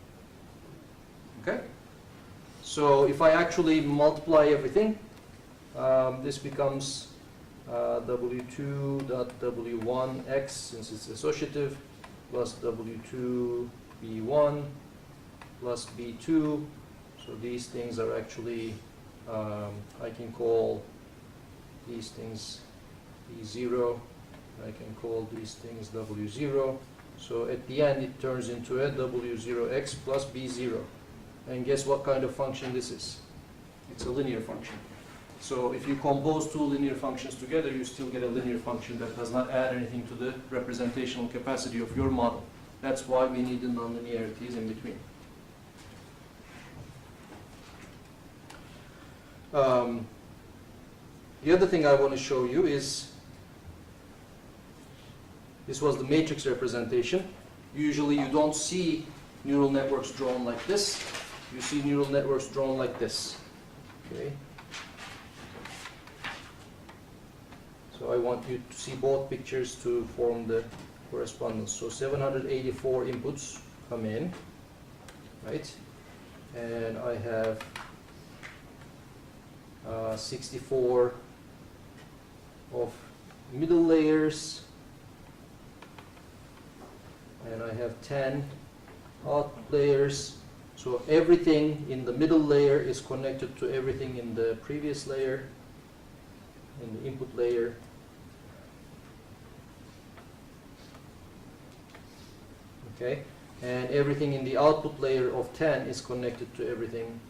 Okay? So if I actually multiply everything, this becomes W2.W1x, since it's associative, plus W2 B1 plus B2. So these things are actually, I can call these things B0. I can call these things W0. So at the end it turns into a W0x plus B0. And guess what kind of function this is? It's a linear function. So if you compose two linear functions together, you still get a linear function that does not add anything to the representational capacity of your model. That's why we need the nonlinearities in between. The other thing I want to show you is, this was the matrix representation. Usually you don't see neural networks drawn like this. You see neural networks drawn like this. Okay. So I want you to see both pictures to form the correspondence. So 784 inputs come in, right? And I have 64 of middle layers, and I have 10 out layers. So everything in the middle layer is connected to everything in the previous layer, in the input layer. Okay, and everything in the output layer of 10 is connected to everything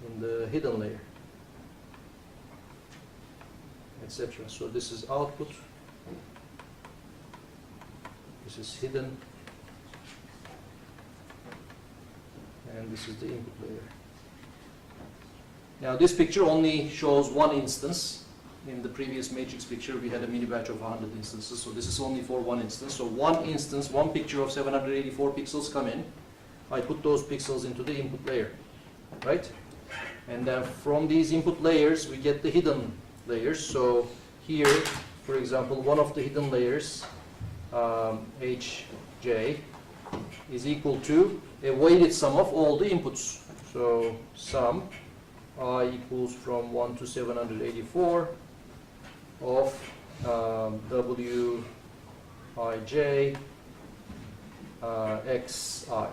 in the hidden layer, etc. So this is output, this is hidden, and this is the input layer. Now this picture only shows one instance. In the previous matrix picture we had a mini batch of 100 instances, so this is only for one instance. So one instance, one picture of 784 pixels come in. I put those pixels into the input layer, right? And then from these input layers we get the hidden layers. So here, for example, one of the hidden layers, Hj, is equal to a weighted sum of all the inputs. So sum I equals from 1 to 784 of Wij Xi.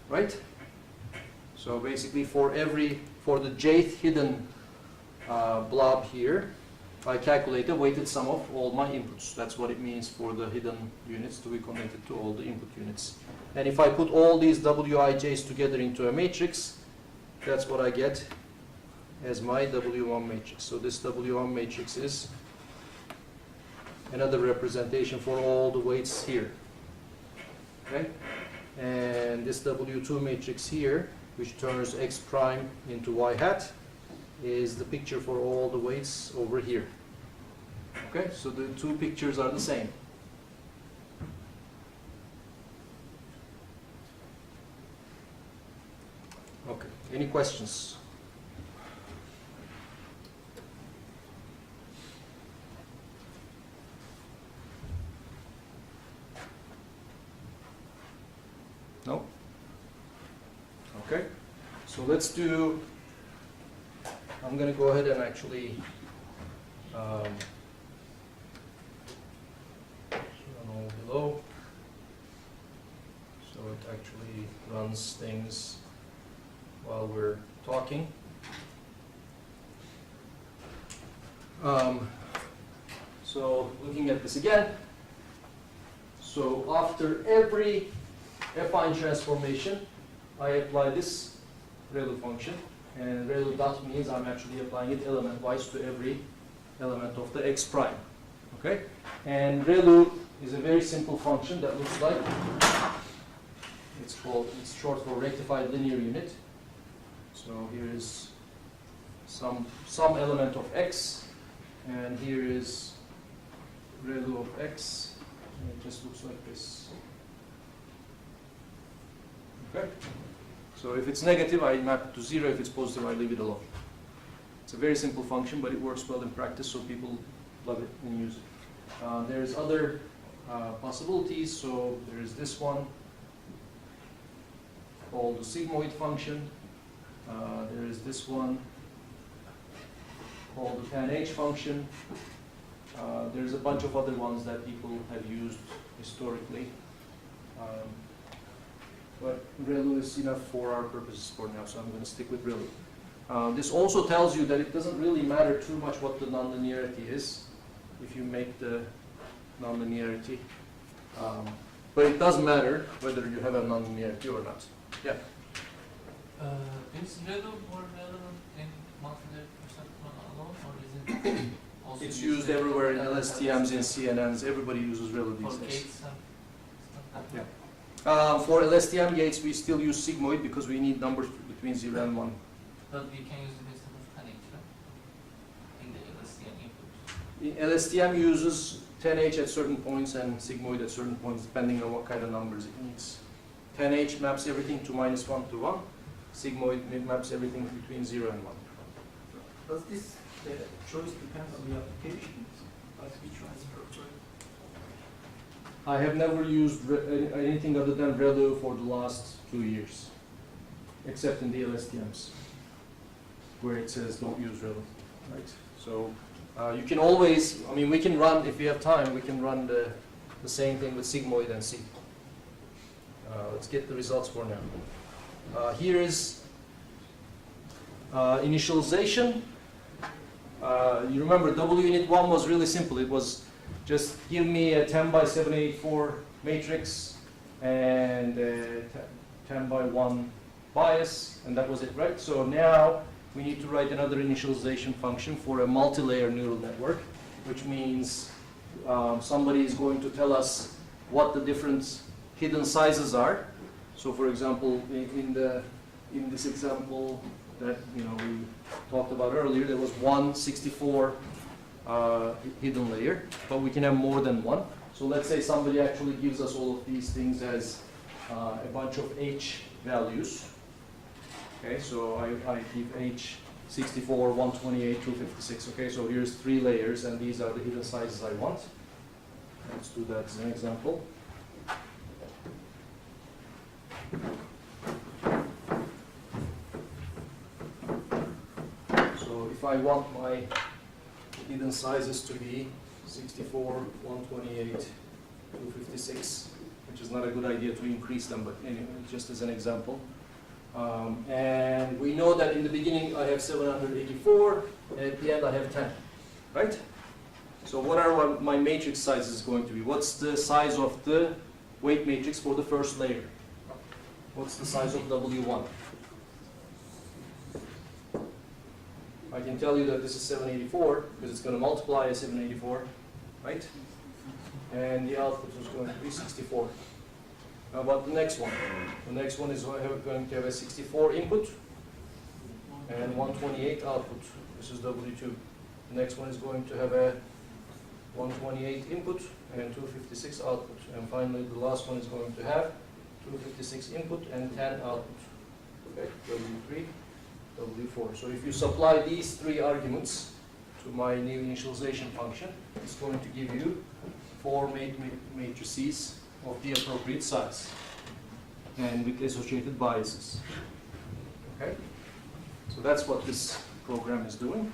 Right? So basically for the jth hidden blob here, I calculate the weighted sum of all my inputs. That's what it means for the hidden units to be connected to all the input units. And if I put all these Wij's together into a matrix, that's what I get as my W1 matrix. So this W1 matrix is another representation for all the weights here. Okay? And this W2 matrix here, which turns X prime into Y hat, is the picture for all the weights over here. Okay, so the two pictures are the same. Okay, any questions? No? Okay, so let's do, I'm going to go ahead and actually run all below. So it actually runs things while we're talking. So looking at this again, so after every affine transformation, I apply this ReLU function, and ReLU dot means I'm actually applying it element-wise to every element of the X prime. Okay? And ReLU is a very simple function that looks like, it's short for rectified linear unit. So here is some element of X, and here is ReLU of X, and it just looks like this. Okay? So if it's negative, I map it to 0. If it's positive, I leave it alone. It's a very simple function, but it works well in practice, so people love it and use it. There's other possibilities. So there's this one called the sigmoid function. There is this one called the tan H function. There's a bunch of other ones that people have used historically. But ReLU is enough for our purposes for now, so I'm going to stick with ReLU. This also tells you that it doesn't really matter too much what the nonlinearity is, if you make the nonlinearity. But it does matter whether you have a nonlinearity or not. Yeah. Is ReLU more relevant in multi-layer perceptron alone, or is it also It's used everywhere in LSTMs, in CNNs. Everybody uses ReLU these for days. gates and stuff like that? Yeah. For LSTM gates, we still use sigmoid because we need numbers between 0 and 1. But we can use it instead of 10H, right? In the LSTM input. LSTM uses 10H at certain points and sigmoid at certain points, depending on what kind of numbers it needs. 10H maps everything to -1 to 1. Sigmoid maps everything between 0 and 1. Does this choice depend on the application? Like which one is preferred? I have never used anything other than ReLU for the last 2 years, except in the LSTMs, where it says don't use ReLU, right? So you can always, I mean, we can run, if we have time, we can run the same thing with sigmoid and see. Let's get the results for now. Here is initialization. You remember W unit 1 was really simple. It was just give me a 10 by 784 matrix and a 10 by 1 bias, and that was it, right? So now we need to write another initialization function for a multi-layer neural network, which means somebody is going to tell us what the different hidden sizes are. So for example, in this example that we talked about earlier, there was 164 hidden layer, but we can have more than one. So let's say somebody actually gives us all of these things as a bunch of H values. Okay, so I give H 64, 128, 256. Okay, so here's 3 layers, and these are the hidden sizes I want. Let's do that as an example. So if I want my hidden sizes to be 64, 128, 256, which is not a good idea to increase them, but anyway, just as an example. And we know that in the beginning I have 784, and at the end I have 10. right? So what are my matrix sizes going to be? What's the size of the weight matrix for the first layer? What's the size of W1? I can tell you that this is 784 because it's going to multiply a 784, right? And the output is going to be 64. How about the next one? The next one is going to have a 64 input and 128 output. This is W2. The next one is going to have a 128 input and 256 output. And finally, the last one is going to have 256 input and 10 output. Okay, W3, W4. So if you supply these three arguments to my new initialization function, it's going to give you 4 matrices of the appropriate size and with associated biases. Okay? So that's what this program is doing.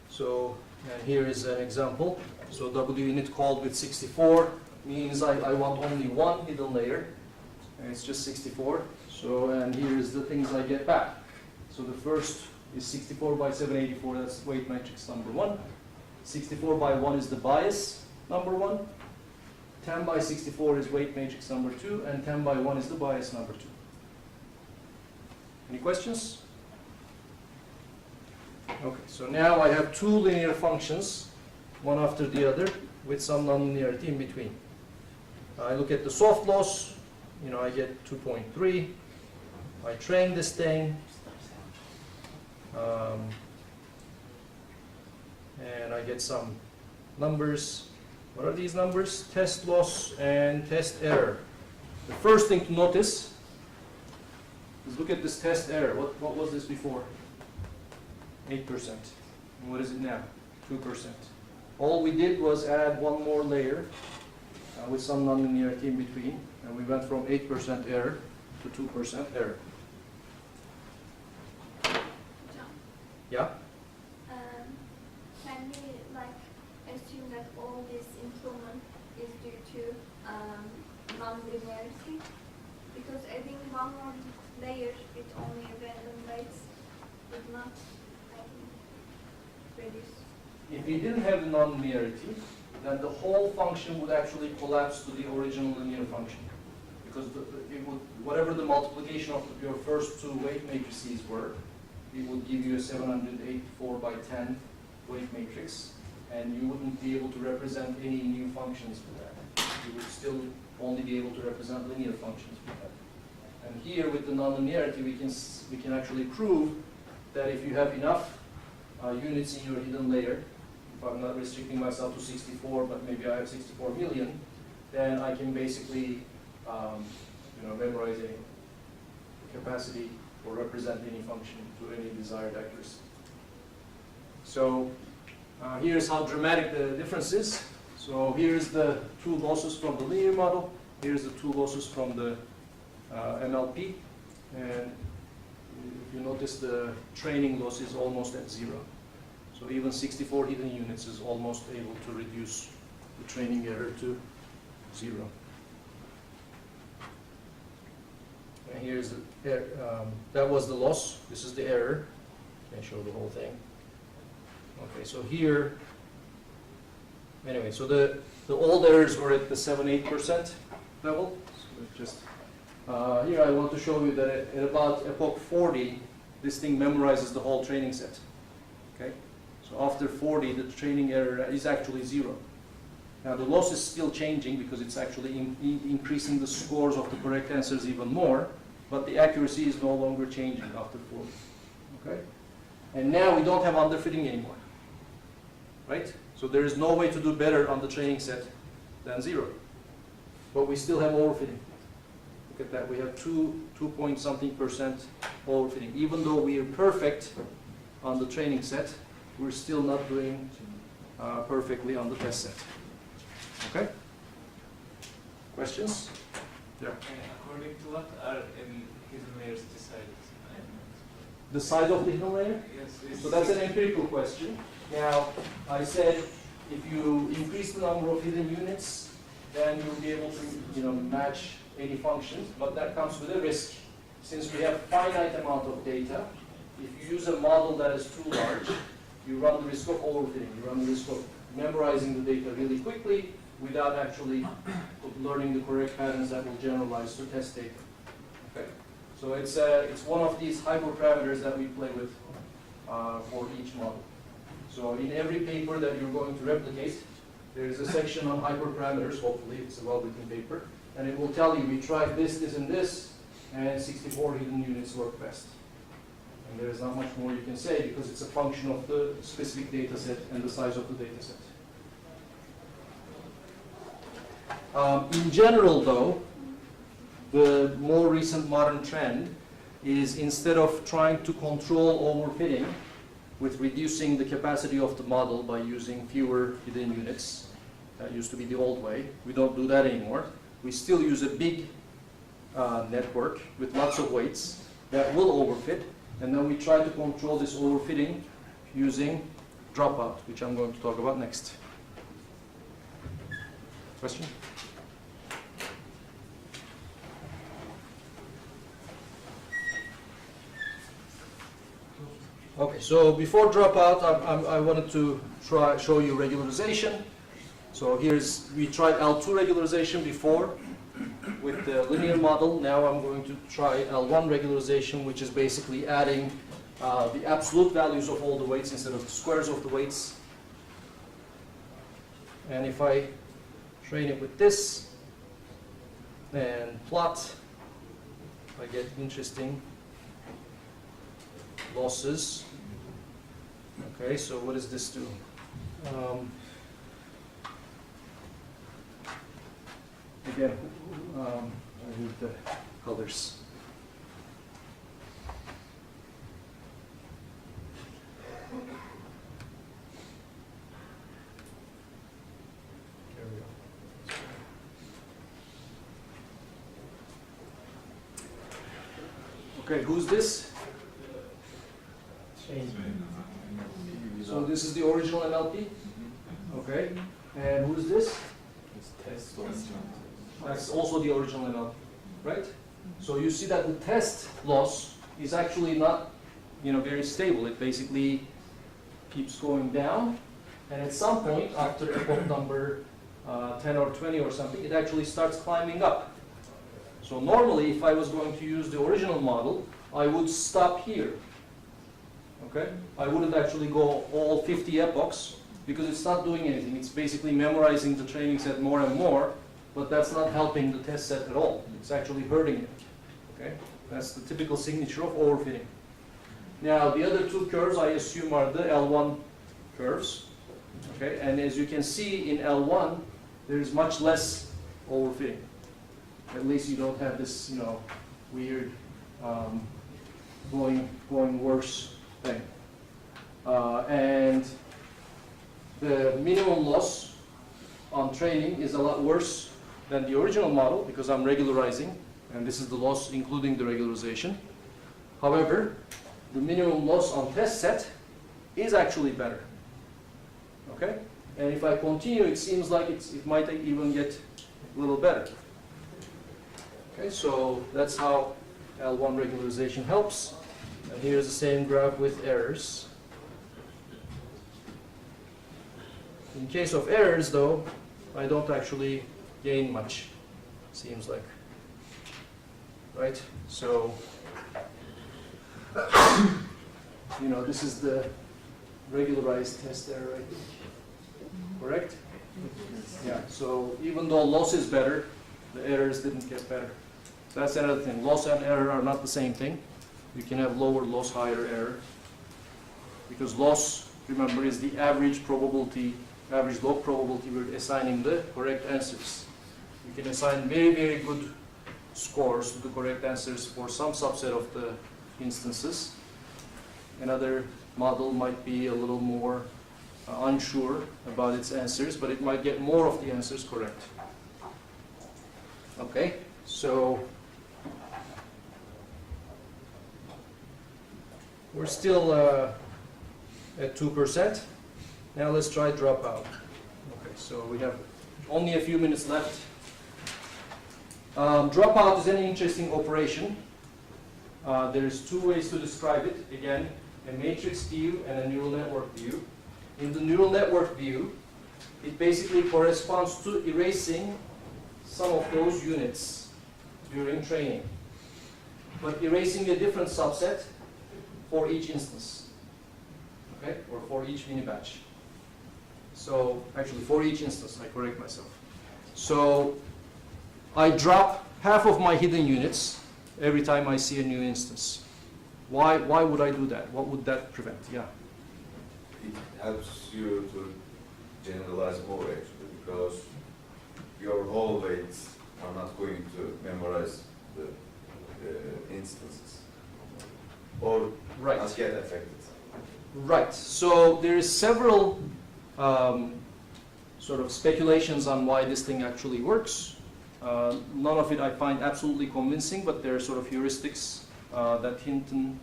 So, and here is an example. So W unit called with 64 means I want only one hidden layer, and it's just 64. So, and here is the things I get back. So the first is 64 by 784, that's weight matrix number 1. 64 by 1 is the bias number 1. 10 by 64 is weight matrix number 2, and 10 by 1 is the bias number 2. Any questions? Okay, so now I have two linear functions, one after the other, with some nonlinearity in between. I look at the soft loss, I get 2.3. I train this thing, and I get some numbers. What are these numbers? Test loss and test error. The first thing to notice is look at this test error. What was this before? 8%. And what is it now? 2%. All we did was add one more layer with some nonlinearity in between, and we went from 8% error to 2% error. John, Yeah? can we assume that all this improvement is due to non-linearity? Because adding one more layer with only random weights would not reduce. If we didn't have the nonlinearity, then the whole function would actually collapse to the original linear function. Because whatever the multiplication of your first two weight matrices were, it would give you a 784 by 10 weight matrix, and you wouldn't be able to represent any new functions with that. You would still only be able to represent linear functions with that. And here, with the nonlinearity, we can actually prove that if you have enough units in your hidden layer, if I'm not restricting myself to 64, but maybe I have 64 million, then I can basically memorize any capacity or represent any function to any desired accuracy. So here's how dramatic the difference is. So here's the two losses from the linear model. Here's the two losses from the MLP. And if you notice, the training loss is almost at 0. So even 64 hidden units is almost able to reduce the training error to 0. And here's the that was the loss. This is the error. I can show the whole thing. Okay, so here, anyway, so the old errors were at the 7-8% level. So just here I want to show you that at about epoch 40, this thing memorizes the whole training set. Okay, so after 40, the training error is actually 0. Now the loss is still changing because it's actually increasing the scores of the correct answers even more, but the accuracy is no longer changing after 40. Okay, and now we don't have underfitting anymore. Right? So there is no way to do better on the training set than 0. But we still have overfitting. Look at that. We have 2 point something% overfitting. Even though we are perfect on the training set, we're still not doing perfectly on the test set. Okay? Questions? Yeah. According to what are hidden layers decided? The size of the hidden layer? Yes. So that's an empirical question. Now, I said if you increase the number of hidden units, then you'll be able to match any functions, but that comes with a risk. since we have finite amount of data, if you use a model that is too large, you run the risk of overfitting. You run the risk of memorizing the data really quickly without actually learning the correct patterns that will generalize to test data. Okay? So it's one of these hyperparameters that we play with for each model. So in every paper that you're going to replicate, there is a section on hyperparameters, hopefully it's a well-written paper, and it will tell you we tried this, this, and this, and 64 hidden units work best. And there is not much more you can say because it's a function of the specific data set and the size of the data set. In general, though, the more recent modern trend is instead of trying to control overfitting with reducing the capacity of the model by using fewer hidden units, that used to be the old way, we don't do that anymore. We still use a big network with lots of weights that will overfit, and then we try to control this overfitting using dropout, which I'm going to talk about next. Question? Okay, so before dropout, I wanted to show you regularization. So we tried L2 regularization before with the linear model. Now I'm going to try L1 regularization, which is basically adding the absolute values of all the weights instead of the squares of the weights. And if I train it with this and plot, I get interesting losses. Okay, so what does this do? Again, I need the colors. There we go. Okay, who's this? So this is the original MLP? Okay. And who's this? That's also the original MLP, right? So you see that the test loss is actually not, very stable. It basically keeps going down, and at some point after epoch number 10 or 20 or something, it actually starts climbing up. So normally, if I was going to use the original model, I would stop here. Okay? I wouldn't actually go all 50 epochs because it's not doing anything. It's basically memorizing the training set more and more, but that's not helping the test set at all. It's actually hurting it. Okay? That's the typical signature of overfitting. Now, the other two curves I assume are the L1 curves. Okay? And as you can see in L1, there is much less overfitting. At least you don't have this, weird going worse thing. And the minimum loss on training is a lot worse than the original model because I'm regularizing, and this is the loss including the regularization. However, the minimum loss on test set is actually better. Okay? And if I continue, it seems like it might even get a little better. Okay, so that's how L1 regularization helps. And here's the same graph with errors. In case of errors, though, I don't actually gain much, seems like. Right? So, this is the regularized test error, I think. Correct? Yeah, so even though loss is better, the errors didn't get better. So that's another thing. Loss and error are not the same thing. You can have lower loss, higher error. Because loss, remember, is the average probability, average log probability we're assigning the correct answers. You can assign very, very good scores to the correct answers for some subset of the instances. Another model might be a little more unsure about its answers, but it might get more of the answers correct. Okay, so we're still at 2%. Now let's try dropout. Okay, so we have only a few minutes left. Dropout is an interesting operation. there's two ways to describe it. Again, a matrix view and a neural network view. In the neural network view, it basically corresponds to erasing some of those units during training, but erasing a different subset for each instance, okay, or for each mini batch. So actually, for each instance, I correct myself. So I drop half of my hidden units every time I see a new instance. Why would I do that? What would that prevent? Yeah. It helps you to generalize more actually, because your whole weights are not going to memorize the instances or Right. not get affected. Right. So there is several sort of speculations on why this thing actually works. None of it I find absolutely convincing, but there are sort of heuristics that Hinton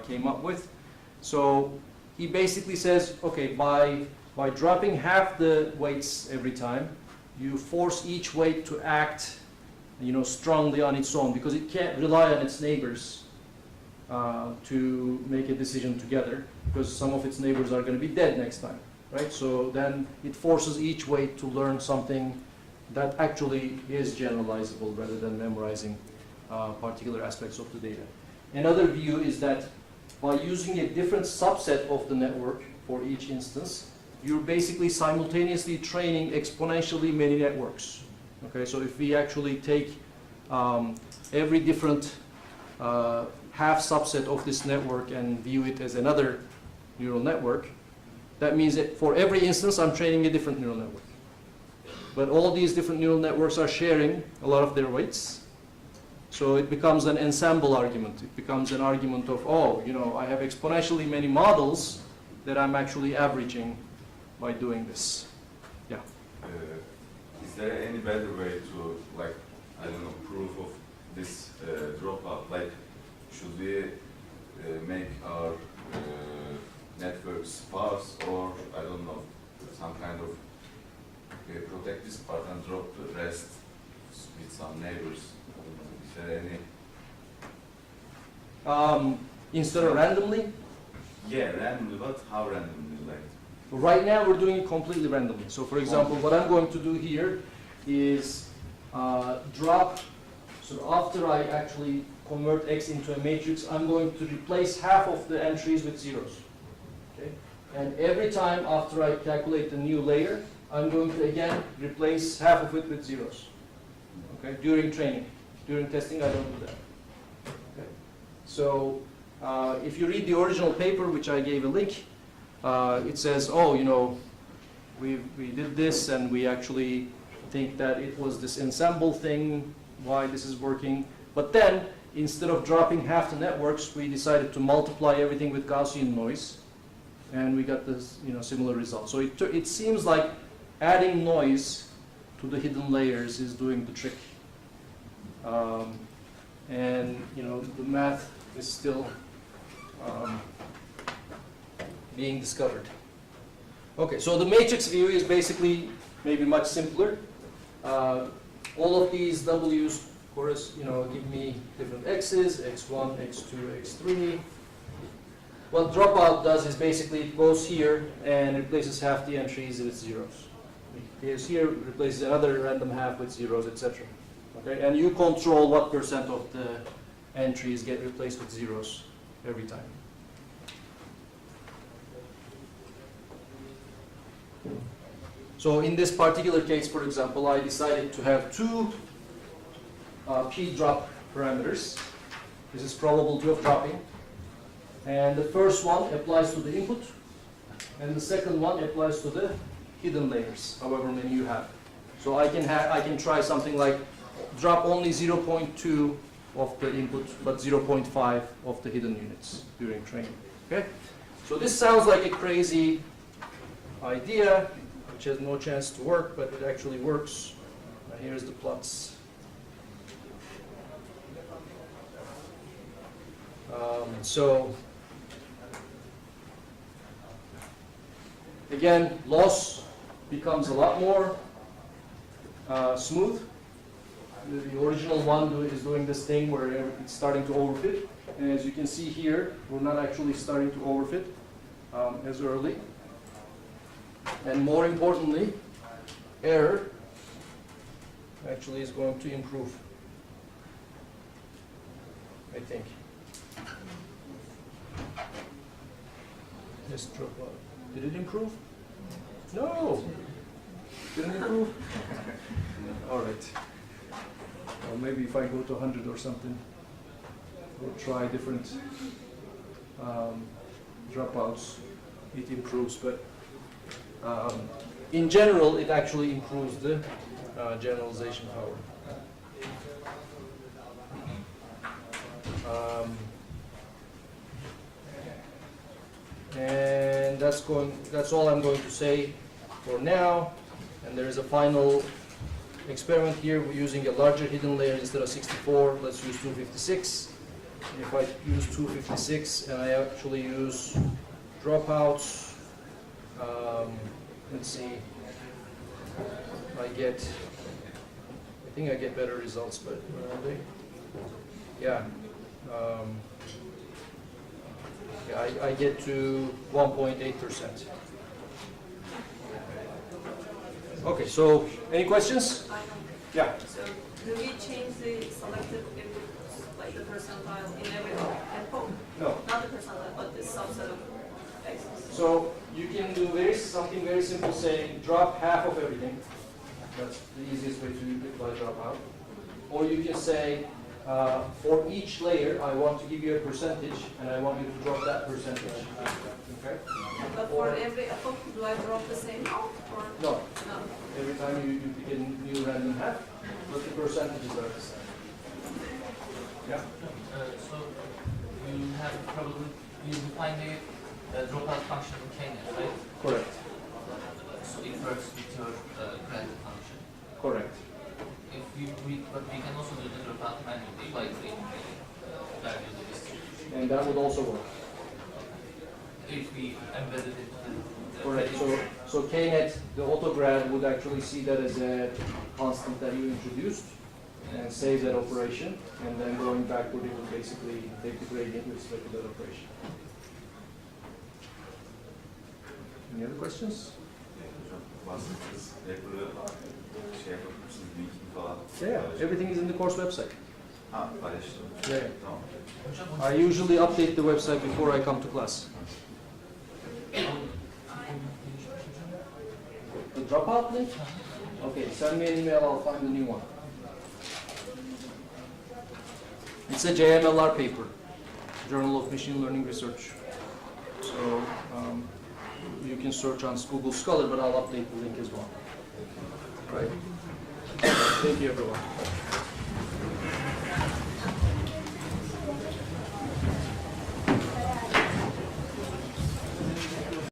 came up with. So he basically says, okay, by dropping half the weights every time, you force each weight to act, strongly on its own, because it can't rely on its neighbors to make a decision together, because some of its neighbors are going to be dead next time, right? So then it forces each weight to learn something that actually is generalizable rather than memorizing particular aspects of the data. Another view is that by using a different subset of the network for each instance, you're basically simultaneously training exponentially many networks. Okay, so if we actually take every different half subset of this network and view it as another neural network, that means that for every instance I'm training a different neural network. But all these different neural networks are sharing a lot of their weights. So it becomes an ensemble argument. It becomes an argument of, I have exponentially many models that I'm actually averaging by doing this. Yeah. Is there any better way to, proof of this dropout? Like, should we make our networks sparse, or some kind of protect this part and drop the rest with some neighbors? Is there any? Instead of randomly? Yeah, randomly, but how randomly? Right now we're doing it completely randomly. So for example, what I'm going to do here is drop, so after I actually convert X into a matrix, I'm going to replace half of the entries with zeros. Okay? And every time after I calculate the new layer, I'm going to again replace half of it with zeros. Okay? During training. During testing, I don't do that. Okay? So if you read the original paper, which I gave a link, it says, we did this and we actually think that it was this ensemble thing, why this is working. But then, instead of dropping half the networks, we decided to multiply everything with Gaussian noise, and we got this, similar result. So it seems like adding noise to the hidden layers is doing the trick. And the math is still being discovered. Okay, so the matrix view is basically maybe much simpler. All of these W's, give me different X's, X1, X2, X3. What dropout does is basically it goes here and replaces half the entries with zeros. It goes here, replaces another random half with zeros, etc. Okay, and you control what percent of the entries get replaced with zeros every time. So in this particular case, for example, I decided to have two p-drop parameters. This is probability of dropping. And the first one applies to the input, and the second one applies to the hidden layers, however many you have. So I can try something like drop only 0.2 of the input, but 0.5 of the hidden units during training. Okay? So this sounds like a crazy idea, which has no chance to work, but it actually works. Here's the plots. So again, loss becomes a lot more smooth. The original one is doing this thing where it's starting to overfit. And as you can see here, we're not actually starting to overfit as early. And more importantly, error actually is going to improve, I think. Just drop out. Did it improve? No! Didn't improve? All right. Well, maybe if I go to 100 or something, we'll try different dropouts. It improves, but in general, it actually improves the generalization power. And that's all I'm going to say for now. And there is a final experiment here. We're using a larger hidden layer instead of 64. Let's use 256. And if I use 256 and I actually use dropouts, let's see, I think I get better results, but where are they? Yeah. I get to 1.8%. Okay, so any questions? Yeah. So do we change the selected inputs, like the percentile in every epoch? No. Not the percentile, but the subset of x's. So you can do something very simple, saying drop half of everything. That's the easiest way to apply dropout. Or you can say, for each layer, I want to give you a percentage, and I want you to drop that percentage. Okay? But for every epoch, do I drop the same amount or No. no? Every time you begin new random half, but the percentages are the same. Yeah. So you have probably you define the dropout function in KNet, right? Correct. So it works with your gradient function. Correct. But we can also do the dropout manually by creating the value of the distribution. And that would also work. If we embedded it in the Correct. So KNet, the autograd would actually see that as a constant that you introduced and save that operation, and then going backward, it would basically take the gradient with respect to that operation. Any other questions? Bahsettiğiniz paper'ı şey yapabilirsiniz, linkini falan. Yeah, everything is in the course website. Ha, paylaştım. Yeah. Tamam. I usually update the website before I come to class. The dropout link? Okay, send me an email, I'll find a new one. It's a JMLR paper, Journal of Machine Learning Research. So you can search on Google Scholar, but I'll update the link as well. Right? Thank you, everyone.